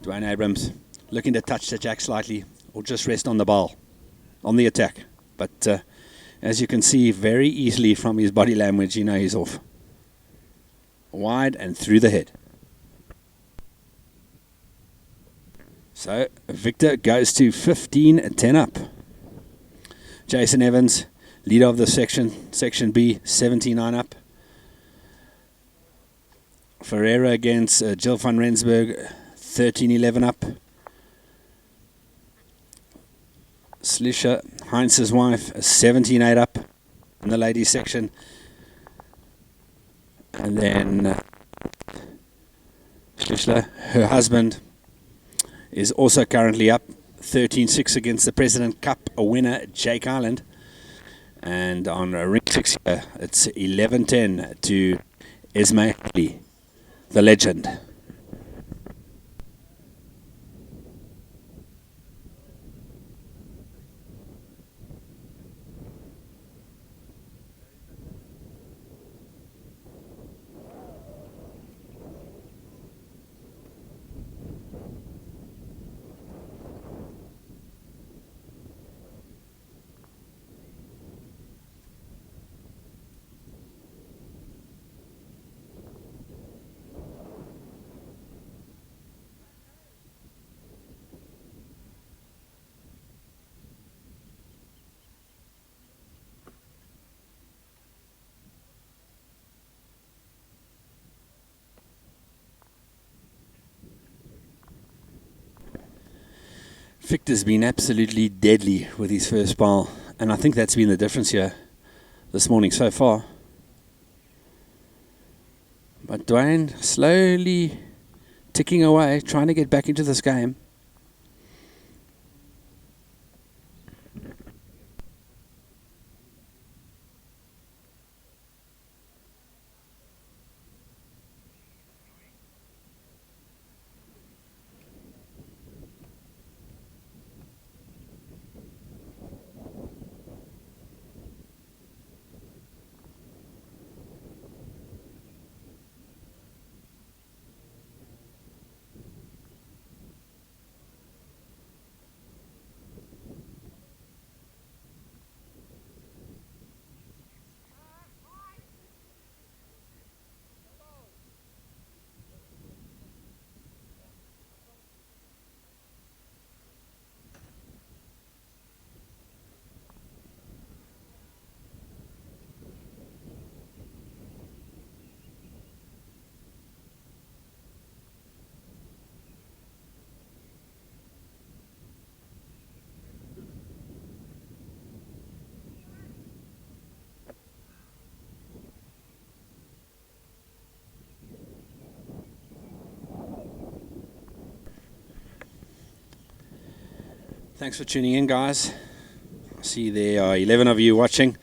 Dwayne Abrams looking to touch the jack slightly or just rest on the ball, on the attack. But as you can see very easily from his body language, you know he's off. Wide and through the head. So Victor goes to 15-10 up. Jason Evans, leader of the section B, 79 up. Ferreira against Jill van Rensburg, 13-11 up. Slisha, Heinz's wife, 17-8 up in the ladies section. And then Schlichler, her husband, is also currently up 13-6 against the President Cup winner Jake Island. And on ring 6 here, it's 11-10 to Esme Haley, the legend. Victor's been absolutely deadly with his first ball, and I think that's been the difference here this morning so far. But Dwayne slowly ticking away, trying to get back into this game. Thanks for tuning in, guys. I see there are 11 of you watching.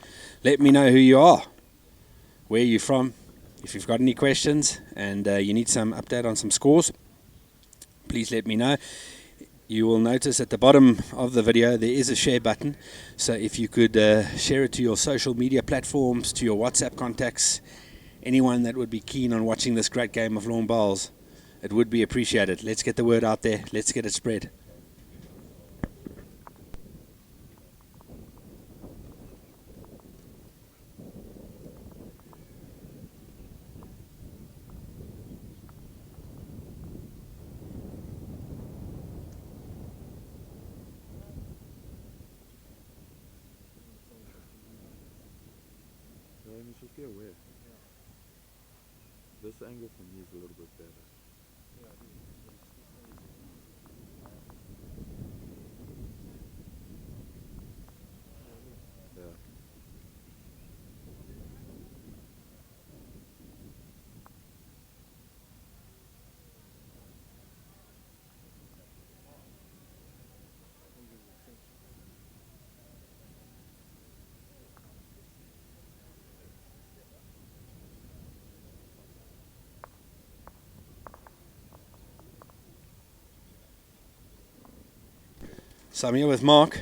Let me know who you are, where you're from, if you've got any questions and you need some update on some scores, please let me know. You will notice at the bottom of the video there is a share button, so if you could share it to your social media platforms, to your WhatsApp contacts, anyone that would be keen on watching this great game of lawn bowls, it would be appreciated. Let's get the word out there, let's get it spread. Just get away. This angle for me is a little bit better. Yeah. So I'm here with Mark.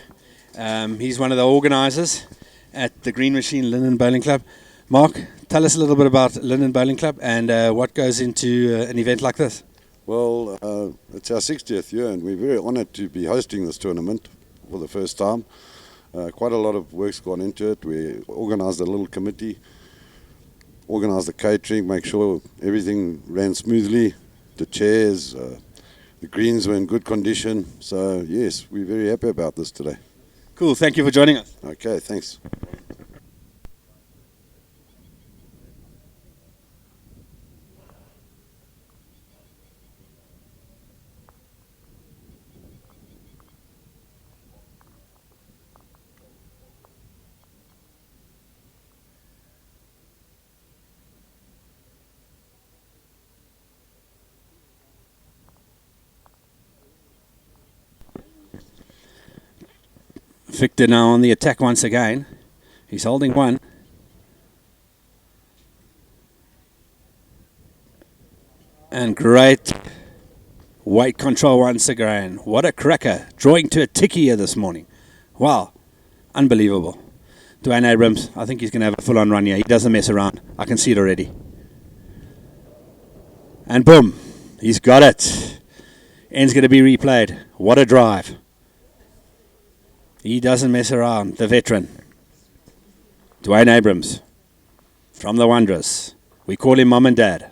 He's one of the organisers at the Green Machine Linden Bowling Club. Mark, tell us a little bit about Linden Bowling Club and what goes into an event like this. Well, it's our 60th year and we're very honoured to be hosting this tournament for the first time. Quite a lot of work's gone into it. We organised a little committee, organised the catering, make sure everything ran smoothly, the chairs, the greens were in good condition. So yes, we're very happy about this today. Cool, thank you for joining us. Okay, thanks. Victor now on the attack once again. He's holding one. And great weight control once again. What a cracker. Drawing to a ticky here this morning. Wow. Unbelievable. Dwayne Abrams, I think he's going to have a full-on run here. He doesn't mess around. I can see it already. And boom. He's got it. End's going to be replayed. What a drive. He doesn't mess around. The veteran. Dwayne Abrams. From the Wanderers. We call him Mom and Dad.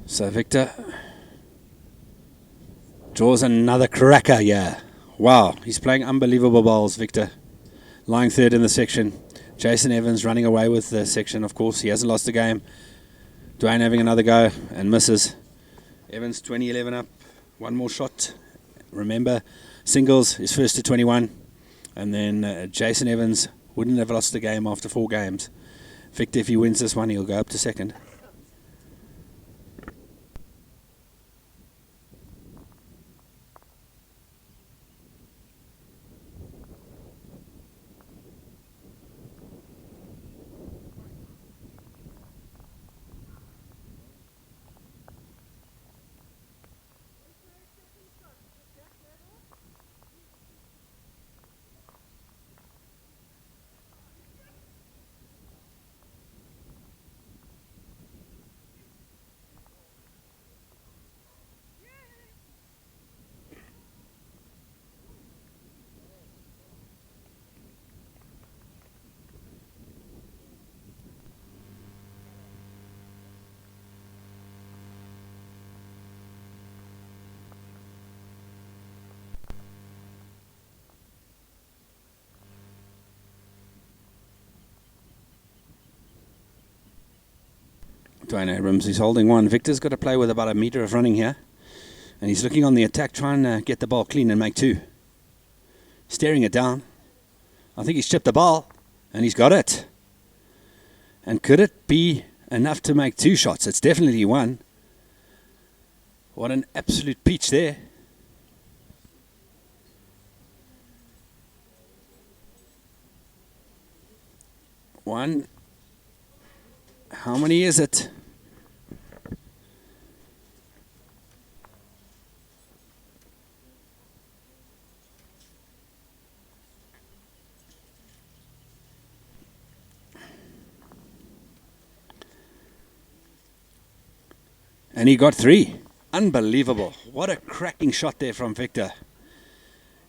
So Victor draws another cracker, yeah. Wow, he's playing unbelievable bowls, Victor. Lying third in the section. Jason Evans running away with the section, of course. He hasn't lost a game. Dwayne having another go and misses. Evans 20-11 up. One more shot. Remember, singles is first to 21. And then Jason Evans wouldn't have lost the game after 4 games. Victor, if he wins this one, he'll go up to second. Dwayne Abrams, he's holding one. Victor's got to play with about a metre of running here. And he's looking on the attack, trying to get the ball clean and make two. Staring it down. I think he's chipped the ball, and he's got it. And could it be enough to make two shots? It's definitely one. What an absolute peach there. One. How many is it? And he got three. Unbelievable. What a cracking shot there from Victor.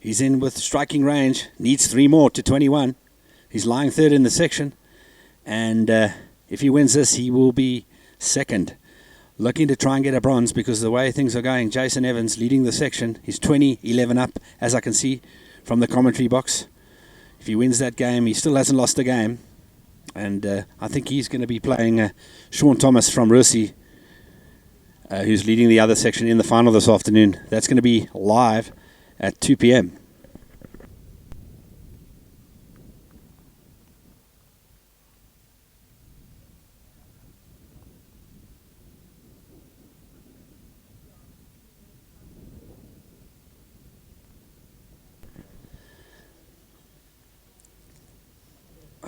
He's in with striking range. Needs three more to 21. He's lying third in the section. And if he wins this, he will be second. Looking to try and get a bronze because of the way things are going. Jason Evans leading the section. He's 20-11 up, as I can see from the commentary box. If he wins that game, he still hasn't lost a game. And I think he's going to be playing Sean Thomas from Russi, who's leading the other section in the final this afternoon. That's going to be live at 2 p.m.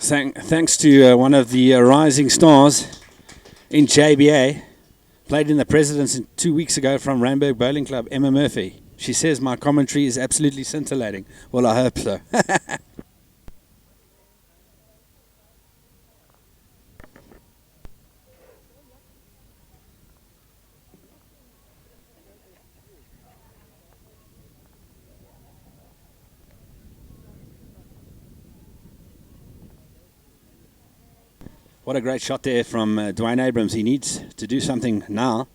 Thanks to one of the rising stars in JBA, played in the Presidents 2 weeks ago from Randburg Bowling Club, Emma Murphy. She says my commentary is absolutely scintillating. Well, I hope so. What a great shot there from Dwayne Abrams. He needs to do something now.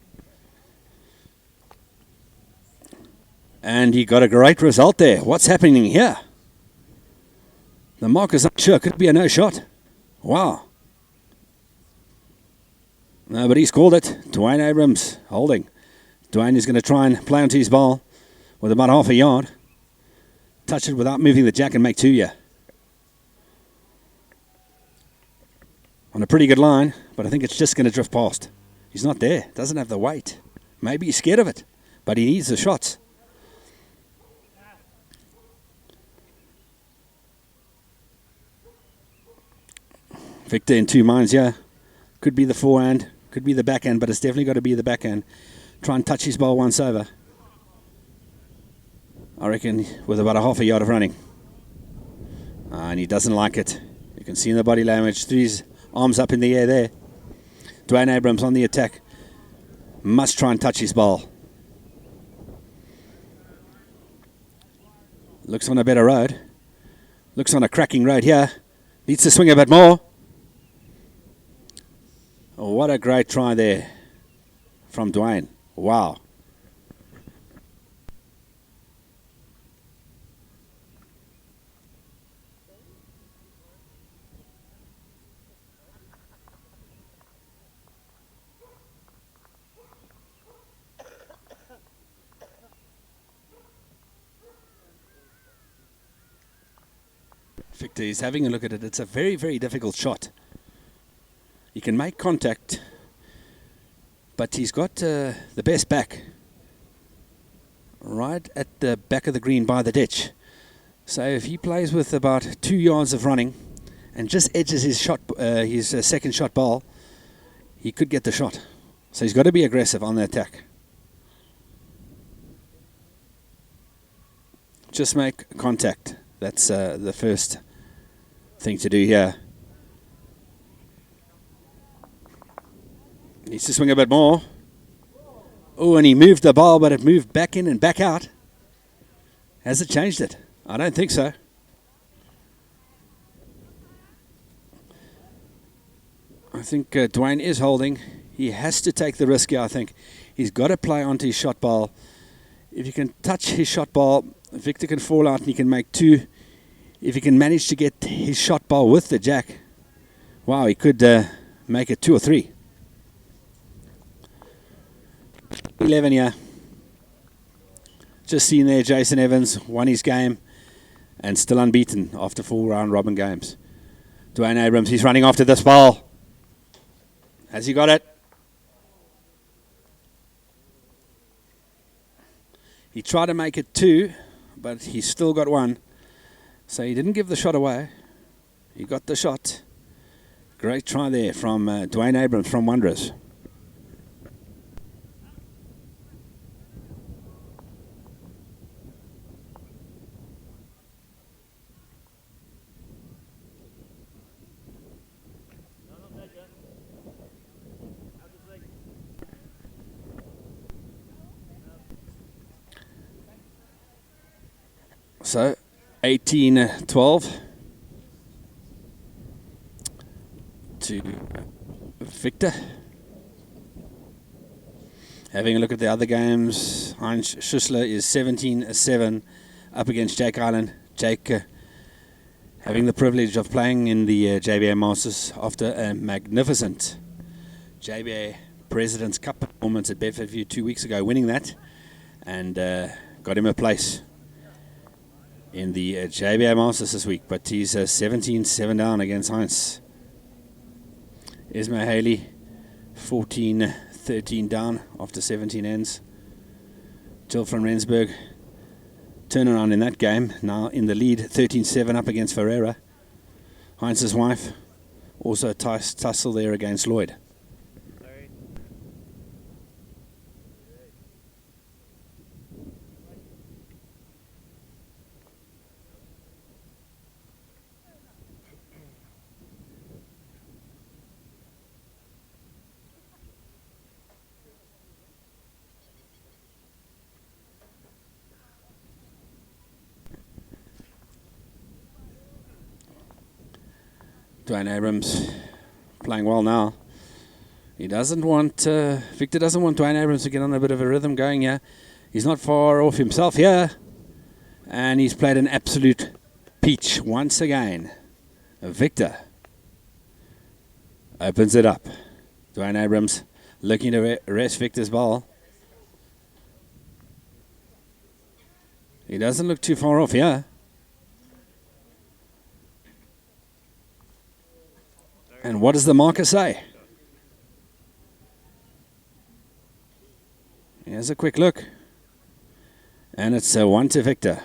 And he got a great result there. What's happening here? The marker's not sure. Could it be a no shot? Wow. No, but he's called it. Dwayne Abrams holding. Dwayne is going to try and play onto his ball with about half a yard. Touch it without moving the jack and make two, yeah. On a pretty good line, but I think it's just going to drift past. He's not there. Doesn't have the weight. Maybe he's scared of it, but he needs the shots. Victor in two minds, yeah. Could be the forehand, could be the backhand, but it's definitely got to be the backhand. Try and touch his ball once over. I reckon with about a half a yard of running. And he doesn't like it. You can see in the body language, threw his arms up in the air there. Dwayne Abrams on the attack. Must try and touch his ball. Looks on a better road. Looks on a cracking road here. Needs to swing a bit more. Oh, what a great try there from Dwayne. Wow. Victor is having a look at it. It's a very, very difficult shot. He can make contact, but he's got the best back right at the back of the green by the ditch. So if he plays with about 2 yards of running and just edges his shot, his second shot ball, he could get the shot. So he's got to be aggressive on the attack. Just make contact. That's the first thing to do here. Needs to swing a bit more. Oh, and he moved the ball, but it moved back in and back out. Has it changed it? I don't think so. I think Dwayne is holding. He has to take the risk here, I think. He's got to play onto his shot ball. If you can touch his shot ball, Victor can fall out and he can make two. If he can manage to get his shot ball with the jack, wow, he could make it 2 or 3. 11 here. Just seen there, Jason Evans won his game and still unbeaten after 4 round robin games. Dwayne Abrams, he's running after this ball. Has he got it? He tried to make it 2, but he's still got 1. So he didn't give the shot away. He got the shot. Great try there from Dwayne Abrams from Wanderers. So, 18-12 to Victor. Having a look at the other games, Heinz Schussler is 17-7 up against Jake Island. Jake having the privilege of playing in the JBA Masters after a magnificent JBA President's Cup performance at Bedfordview 2 weeks ago, winning that, and got him a place in the JBA Masters this week, but he's 17-7 down against Heinz. Isma Haley, 14-13 down after 17 ends. Jill from Rensburg, turnaround in that game, now in the lead, 13-7 up against Ferreira. Heinz's wife, also tussle there against Lloyd. Dwayne Abrams playing well now. He doesn't want, Victor doesn't want Dwayne Abrams to get on a bit of a rhythm going here. He's not far off himself here. And he's played an absolute peach once again. Victor opens it up. Dwayne Abrams looking to rest Victor's ball. He doesn't look too far off here. And what does the marker say? Here's a quick look. And it's a 1 to Victor.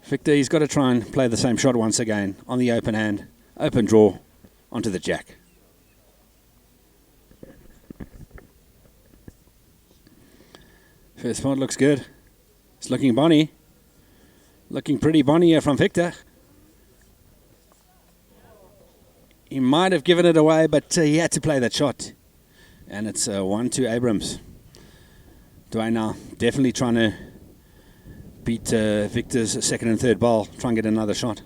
Victor, he's got to try and play the same shot once again on the open hand. Open draw onto the jack. First part looks good. It's looking bonny. Looking pretty bonny here from Victor. He might have given it away, but he had to play that shot. And it's 1 to Abrams. Dwayne now definitely trying to beat Victor's second and third ball. Try and get another shot.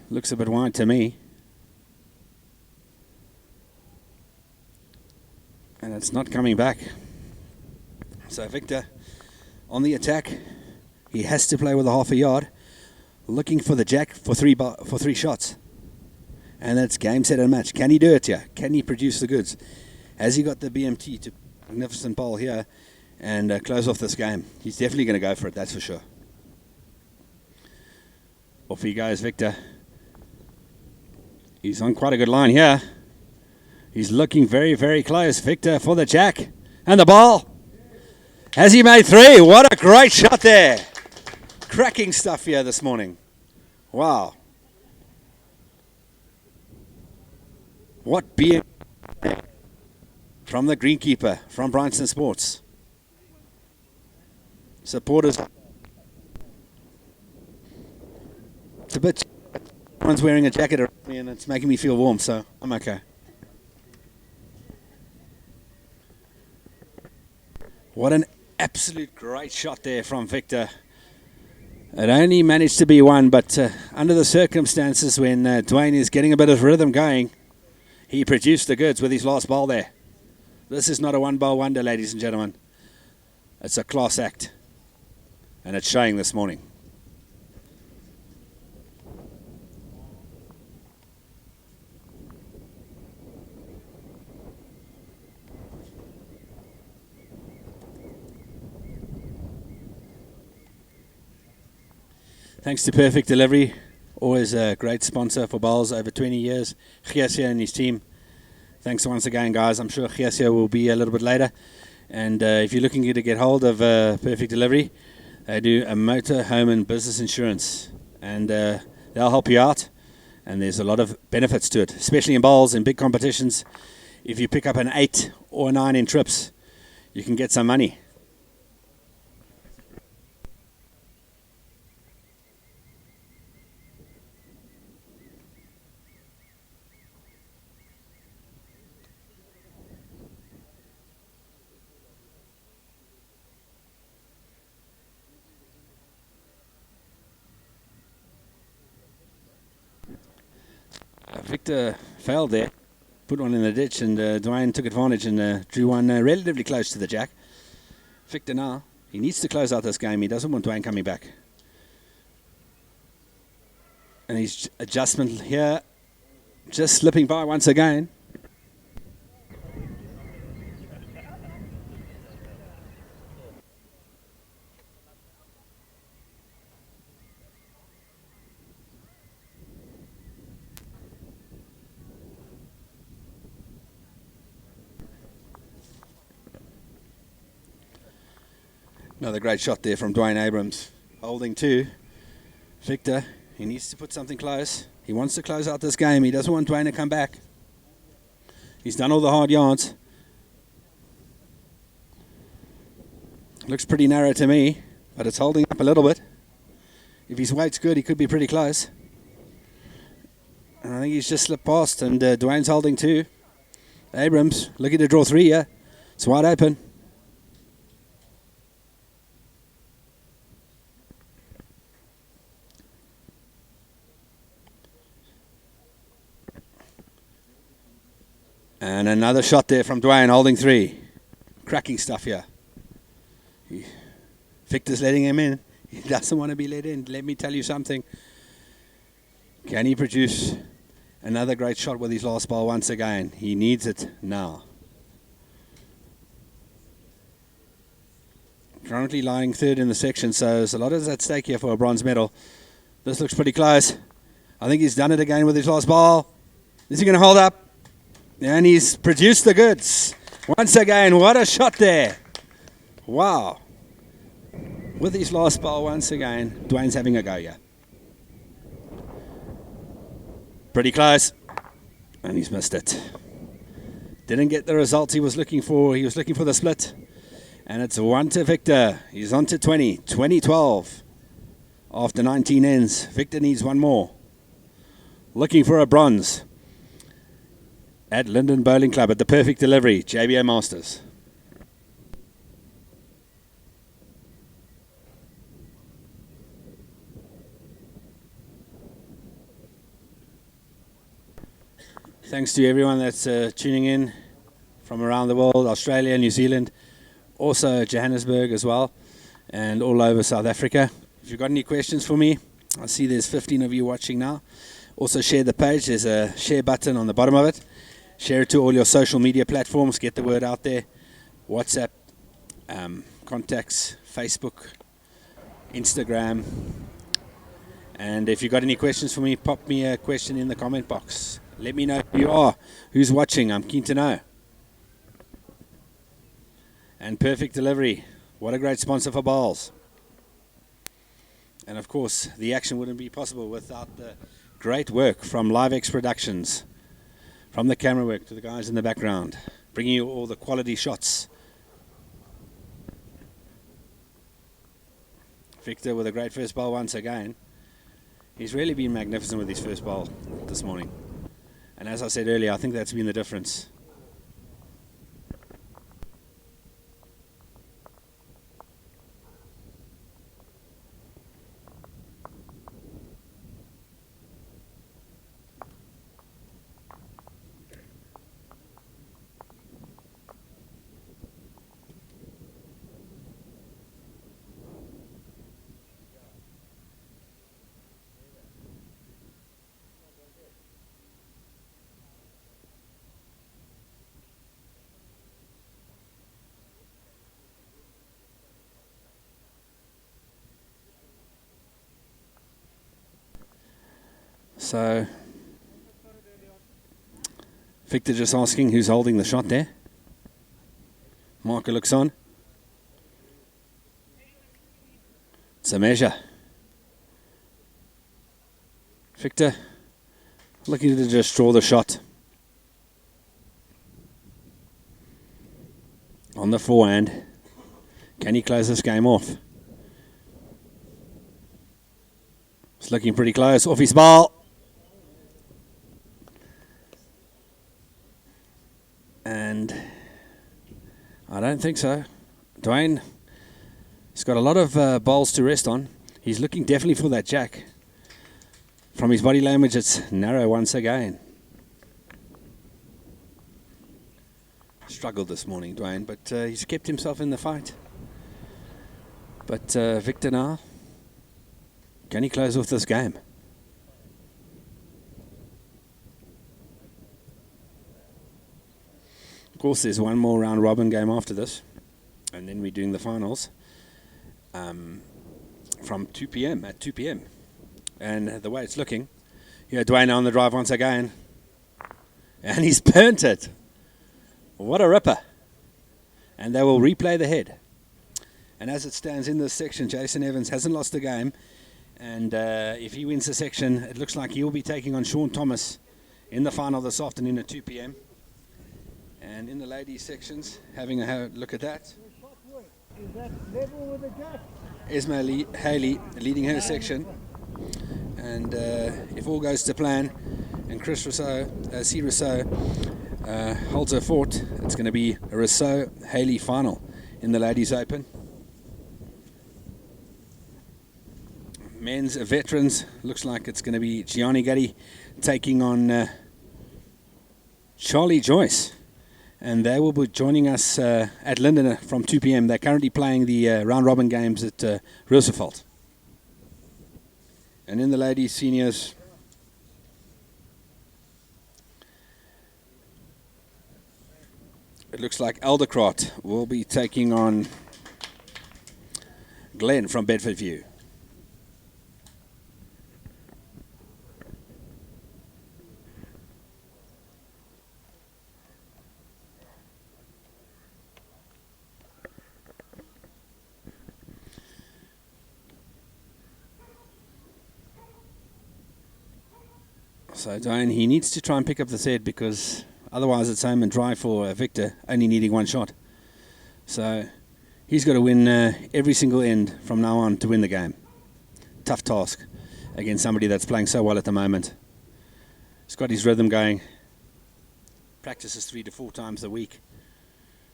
Looks a bit wide to me. And it's not coming back. So Victor on the attack. He has to play with a half a yard. Looking for the jack for three shots. And that's game, set, and match. Can he do it here? Can he produce the goods? Has he got the BMT to magnificent bowl here and close off this game? He's definitely going to go for it, that's for sure. Off he goes, Victor. He's on quite a good line here. He's looking very, very close. Victor for the jack. And the ball. Has he made 3? What a great shot there. Cracking stuff here this morning. Wow. What being from the greenkeeper from Bryanston Sports. Supporters. It's a bit. Someone's wearing a jacket around me and it's making me feel warm, so I'm okay. What an absolute great shot there from Victor. It only managed to be 1, but under the circumstances when Dwayne is getting a bit of rhythm going, he produced the goods with his last ball there. This is not a one-ball wonder, ladies and gentlemen. It's a class act. And it's showing this morning. Thanks to Perfect Delivery, always a great sponsor for bowls over 20 years. Giasia and his team. Thanks once again, guys. I'm sure Giasia will be a little bit later. And if you're looking to get hold of Perfect Delivery, they do a motor, home and business insurance. And they'll help you out. And there's a lot of benefits to it, especially in bowls, in big competitions. If you pick up an 8 or a 9 in trips, you can get some money. Victor failed there, put one in the ditch, and Dwayne took advantage and drew one relatively close to the jack. Victor now, he needs to close out this game. He doesn't want Dwayne coming back. And his adjustment here, just slipping by once again. Another great shot there from Dwayne Abrams. Holding 2. Victor, he needs to put something close. He wants to close out this game. He doesn't want Dwayne to come back. He's done all the hard yards. Looks pretty narrow to me, but it's holding up a little bit. If his weight's good, he could be pretty close. And I think he's just slipped past, and Dwayne's holding 2. Abrams looking to draw 3 here. It's wide open. And another shot there from Dwayne, holding 3. Cracking stuff here. Victor's letting him in. He doesn't want to be let in. Let me tell you something. Can he produce another great shot with his last ball once again? He needs it now. Currently lying 3rd in the section, so there's a lot is at stake here for a bronze medal. This looks pretty close. I think he's done it again with his last ball. Is he going to hold up? And he's produced the goods. Once again, what a shot there. Wow. With his last ball once again, Dwayne's having a go here. Pretty close. And he's missed it. Didn't get the result he was looking for. He was looking for the split. And it's 1 to Victor. He's on to 20. 20-12. After 19 ends, Victor needs one more. Looking for a bronze at Linden Bowling Club at the Perfect Delivery, JBA Masters. Thanks to everyone that's tuning in from around the world, Australia, New Zealand, also Johannesburg as well, and all over South Africa. If you've got any questions for me, I see there's 15 of you watching now. Also share the page. There's a share button on the bottom of it. Share it to all your social media platforms. Get the word out there. WhatsApp, contacts, Facebook, Instagram. And if you've got any questions for me, pop me a question in the comment box. Let me know who you are, who's watching. I'm keen to know. And Perfect Delivery. What a great sponsor for bowls. And of course, the action wouldn't be possible without the great work from LiveX Productions. From the camera work to the guys in the background, bringing you all the quality shots. Victor with a great first bowl once again. He's really been magnificent with his first bowl this morning. And as I said earlier, I think that's been the difference. So, Victor just asking who's holding the shot there. Marker looks on. It's a measure. Victor looking to just draw the shot. On the forehand. Can he close this game off? It's looking pretty close. Off his ball. And I don't think so. Dwayne has got a lot of balls to rest on. He's looking definitely for that jack. From his body language, it's narrow once again. Struggled this morning, Dwayne, but he's kept himself in the fight. But Victor now, can he close off this game? Of course, there's one more round robin game after this, and then we're doing the finals from 2 p.m. at 2 p.m. And the way it's looking, Dwayne on the drive once again, and he's burnt it. What a ripper. And they will replay the head. And as it stands in this section, Jason Evans hasn't lost a game. And if he wins the section, it looks like he'll be taking on Sean Thomas in the final this afternoon at 2 p.m. And in the ladies sections, having a look at that. Is that level with the jack? Esme Haley leading her section. And if all goes to plan, and Chris Rousseau, C. Rousseau, holds her fort, it's going to be a Rousseau-Haley final in the Ladies Open. Men's veterans, looks like it's going to be Gianni Gatti taking on Charlie Joyce. And they will be joining us at Linden from 2 p.m. They're currently playing the round-robin games at Roosevelt. And in the ladies' seniors, it looks like Aldecroft will be taking on Glenn from Bedford View. So Dwayne, he needs to try and pick up the thread because otherwise it's home and dry for Victor, only needing one shot. So he's got to win every single end from now on to win the game. Tough task against somebody that's playing so well at the moment. He's got his rhythm going. Practices 3 to 4 times a week.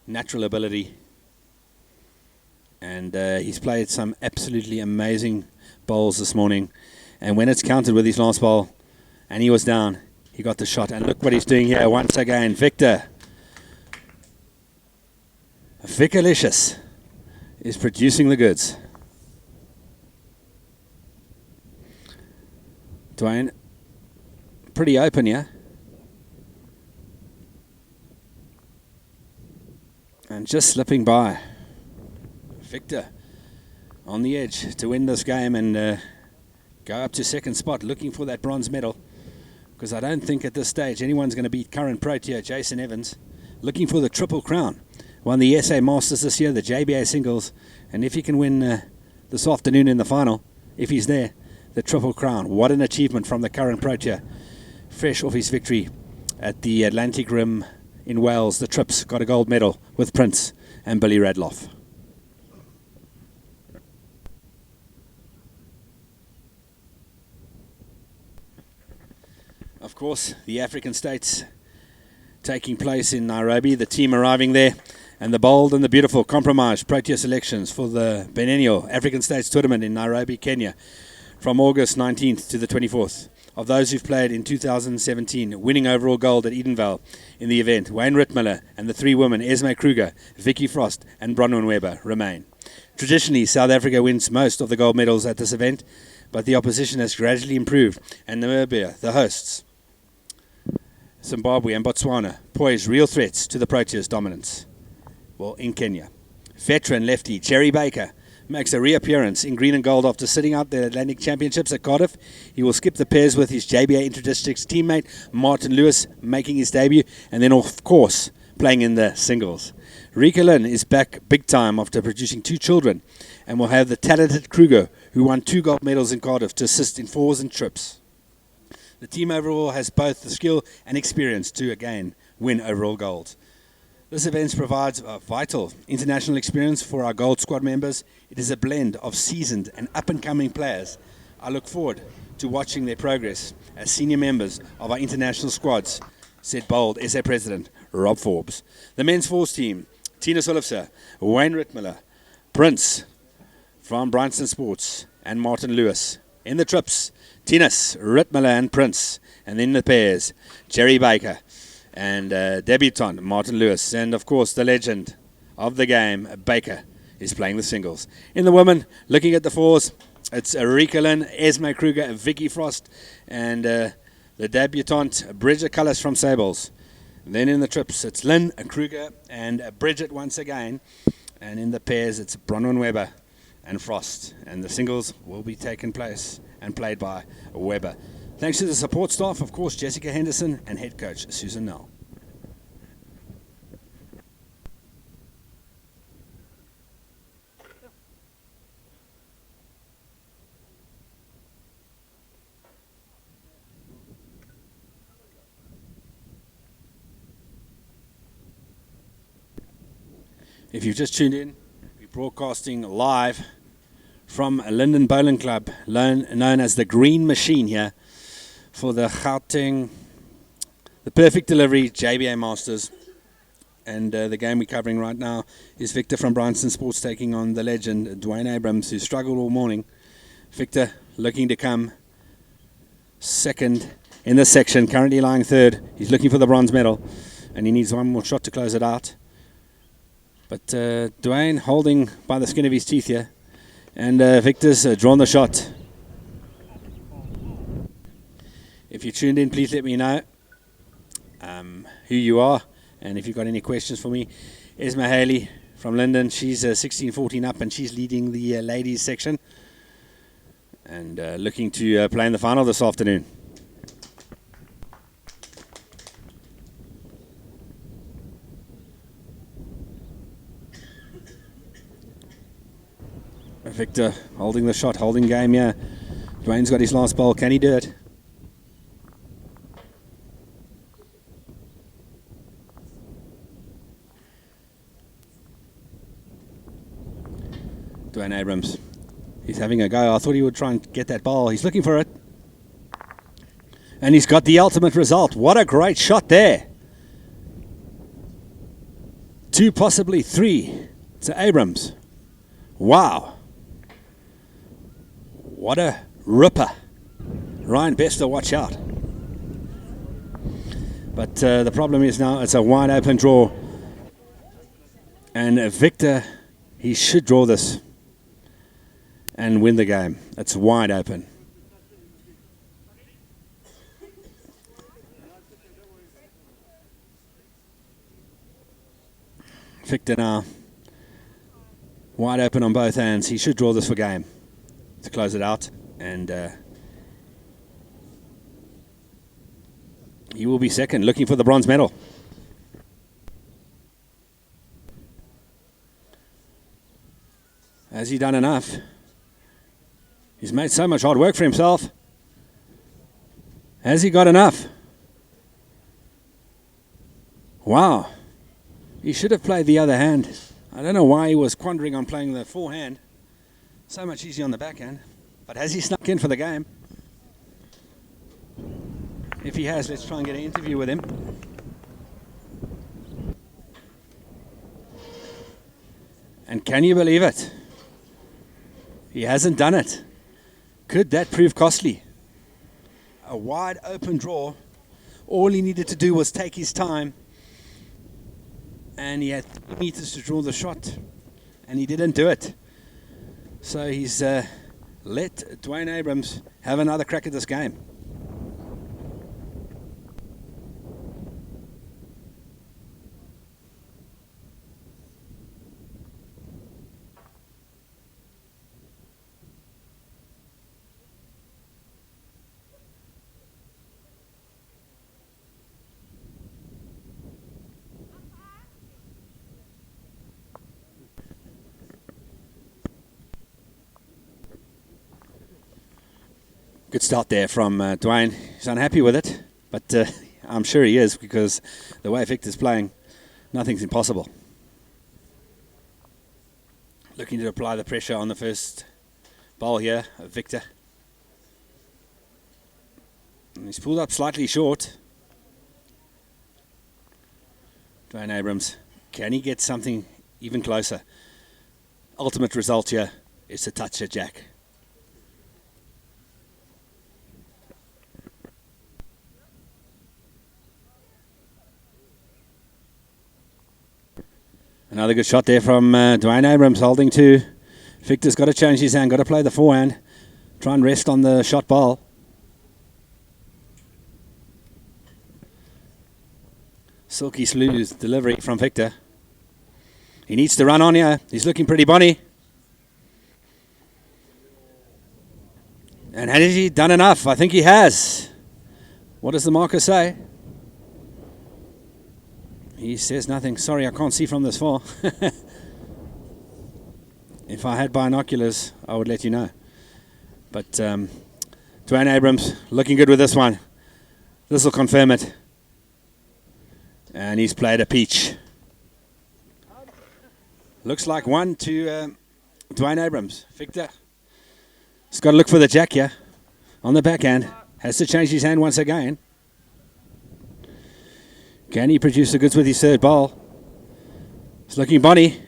Natural ability. And he's played some absolutely amazing bowls this morning. And when it's counted with his last bowl, and he was down, he got the shot. And look what he's doing here once again. Vicalicious is producing the goods. Dwayne, pretty open here. And just slipping by. Victor on the edge to win this game and go up to second spot, looking for that bronze medal. Because I don't think at this stage anyone's going to beat current Protea Jason Evans, looking for the Triple Crown. Won the SA Masters this year, the JBA Singles, and if he can win this afternoon in the final, if he's there, the Triple Crown. What an achievement from the current Protea. Fresh off his victory at the Atlantic Rim in Wales, the Trips got a gold medal with Prince and Billy Radloff. Of course, the African states taking place in Nairobi, the team arriving there, and the bold and the beautiful compromise Protea selections for the biennial African States Tournament in Nairobi, Kenya, from August 19th to the 24th. Of those who've played in 2017, winning overall gold at Edenvale in the event, Wayne Rittmiller and the 3 women, Esme Kruger, Vicky Frost and Bronwyn Weber, remain. Traditionally, South Africa wins most of the gold medals at this event, but the opposition has gradually improved, and Namibia, the hosts, Zimbabwe and Botswana pose real threats to the Proteas' dominance. Well, in Kenya. Veteran lefty Jerry Baker makes a reappearance in green and gold after sitting out the Atlantic Championships at Cardiff. He will skip the pairs with his JBA Interdistricts teammate Martin Lewis making his debut, and then of course playing in the singles. Rika Lynn is back big time after producing 2 children, and will have the talented Kruger, who won 2 gold medals in Cardiff, to assist in fours and trips. The team overall has both the skill and experience to again win overall gold. This event provides a vital international experience for our gold squad members. It is a blend of seasoned and up-and-coming players. I look forward to watching their progress as senior members of our international squads, said bold SA President Rob Forbes. The men's fours team, Tina Solifser, Wayne Rittmiller, Prince from Bryanston Sports, and Martin Lewis. In the trips, Tinas, Rittmiller and Prince. And then the pairs, Jerry Baker and debutant Martin Lewis, and of course the legend of the game, Baker, is playing the singles. In the women, looking at the fours, it's Rika Lynn, Esme Kruger, Vicky Frost, and the debutante Bridget Cullis from Sables. And then in the trips, it's Lynn, Kruger, and Bridget once again. And in the pairs, it's Bronwyn Weber and Frost. And the singles will be taking place and played by Weber. Thanks to the support staff, of course, Jessica Henderson and head coach Susan Nell. If you've just tuned in, we're broadcasting live from Linden Bowling Club, known as the Green Machine here, for the Gauteng, the Perfect Delivery JBA Masters. And the game we're covering right now is Victor from Bryanston Sports taking on the legend Dwayne Abrams, who struggled all morning. Victor looking to come second in this section, currently lying third. He's looking for the bronze medal, and he needs one more shot to close it out. But Dwayne holding by the skin of his teeth here, and Victor's drawn the shot. If you tuned in, please let me know who you are, and if you've got any questions for me. Esma Haley from Linden, she's 16-14 up, and she's leading the ladies section, and looking to play in the final this afternoon. Victor holding the shot, holding game here. Dwayne's got his last bowl. Can he do it? Dwayne Abrams. He's having a go. I thought he would try and get that ball. He's looking for it. And he's got the ultimate result. What a great shot there. 2, possibly 3 to Abrams. Wow. What a ripper. Ryan Bester, watch out. But the problem is now it's a wide open draw. And Victor, he should draw this and win the game. It's wide open. Victor now wide open on both hands. He should draw this for game to close it out, and he will be second, looking for the bronze medal. Has he done enough? He's made so much hard work for himself. Has he got enough? Wow. He should have played the other hand. I don't know why he was quandering on playing the forehand. So much easier on the backhand. But has he snuck in for the game? If he has, let's try and get an interview with him. And can you believe it? He hasn't done it. Could that prove costly? A wide open draw. All he needed to do was take his time. And he had 3 meters to draw the shot. And he didn't do it. So he's let Dwayne Abrams have another crack at this game. Good start there from Dwayne. He's unhappy with it, but I'm sure he is, because the way Victor's playing, nothing's impossible. Looking to apply the pressure on the first bowl here, Victor. And he's pulled up slightly short. Dwayne Abrams, can he get something even closer? Ultimate result here is to touch a jack. Another good shot there from Dwayne Abrams, holding to. Victor's got to change his hand, got to play the forehand. Try and rest on the shot ball. Silky smooth delivery from Victor. He needs to run on here. He's looking pretty bonny. And has he done enough? I think he has. What does the marker say? He says nothing. Sorry, I can't see from this far. If I had binoculars, I would let you know. But Dwayne Abrams looking good with this one. This will confirm it. And he's played a peach. Looks like one to Dwayne Abrams. Victor has got to look for the jack here on the backhand. Has to change his hand once again. Can he produce the goods with his third bowl? It's looking bonny.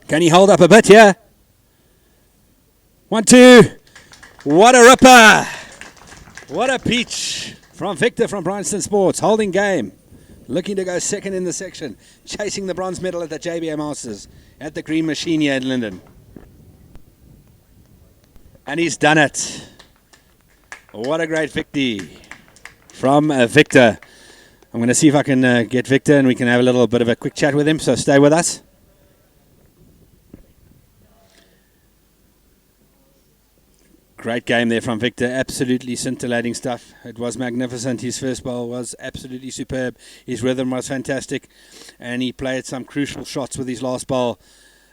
Can he hold up a bit here? 1-2. What a ripper. What a peach from Victor from Bryanston Sports. Holding game. Looking to go second in the section. Chasing the bronze medal at the JBA Masters at the Green Machine here in Linden. And he's done it. What a great victory from Victor. I'm going to see if I can get Victor and we can have a little bit of a quick chat with him, so stay with us. Great game there from Victor, absolutely scintillating stuff. It was magnificent. His first bowl was absolutely superb. His rhythm was fantastic, and he played some crucial shots with his last bowl,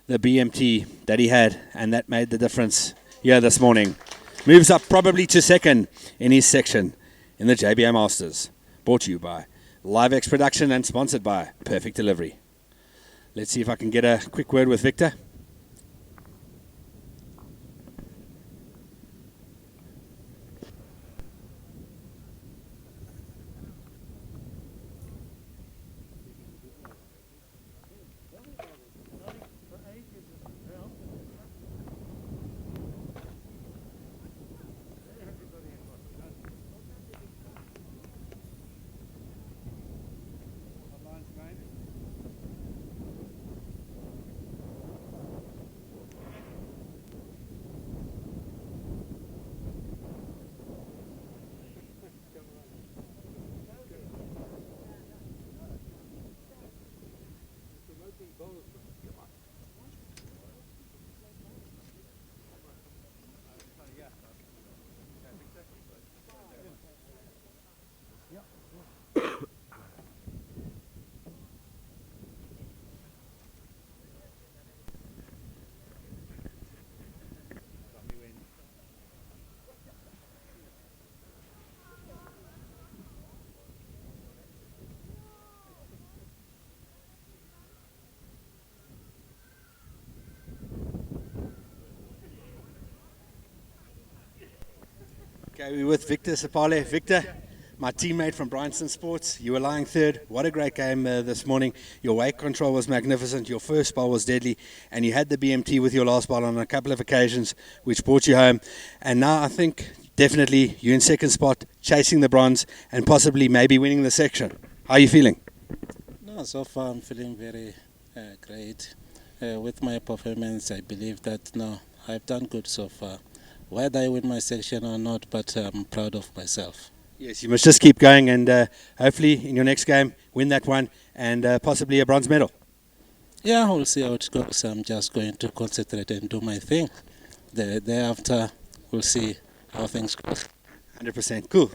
the BMT that he had, and that made the difference here this morning. Moves up probably to second in his section in the JBA Masters. Brought to you by LiveX Production and sponsored by Perfect Delivery. Let's see if I can get a quick word with Victor. Okay, we're with Victor Sapale. Victor, my teammate from Bryanston Sports. You were lying third. What a great game this morning. Your weight control was magnificent. Your first bowl was deadly. And you had the BMT with your last bowl on a couple of occasions, which brought you home. And now I think definitely you're in second spot, chasing the bronze, and possibly maybe winning the section. How are you feeling? No, so far I'm feeling very great. With my performance, I believe that, no, I've done good so far. Whether I win my section or not, but I'm proud of myself. Yes, you must just keep going and hopefully in your next game win that one and possibly a bronze medal. Yeah, we'll see how it goes. I'm just going to concentrate and do my thing. The day after, we'll see how things go. 100%. Cool.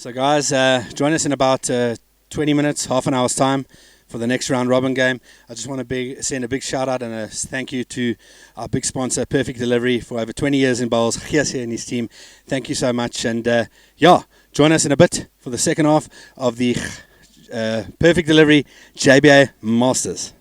So guys, join us in about 20 minutes, half an hour's time for the next round robin game. I just want to send a big shout out and a thank you to our big sponsor, Perfect Delivery, for over 20 years in bowls. Gies and his team, thank you so much. And join us in a bit for the second half of the Perfect Delivery JBA Masters.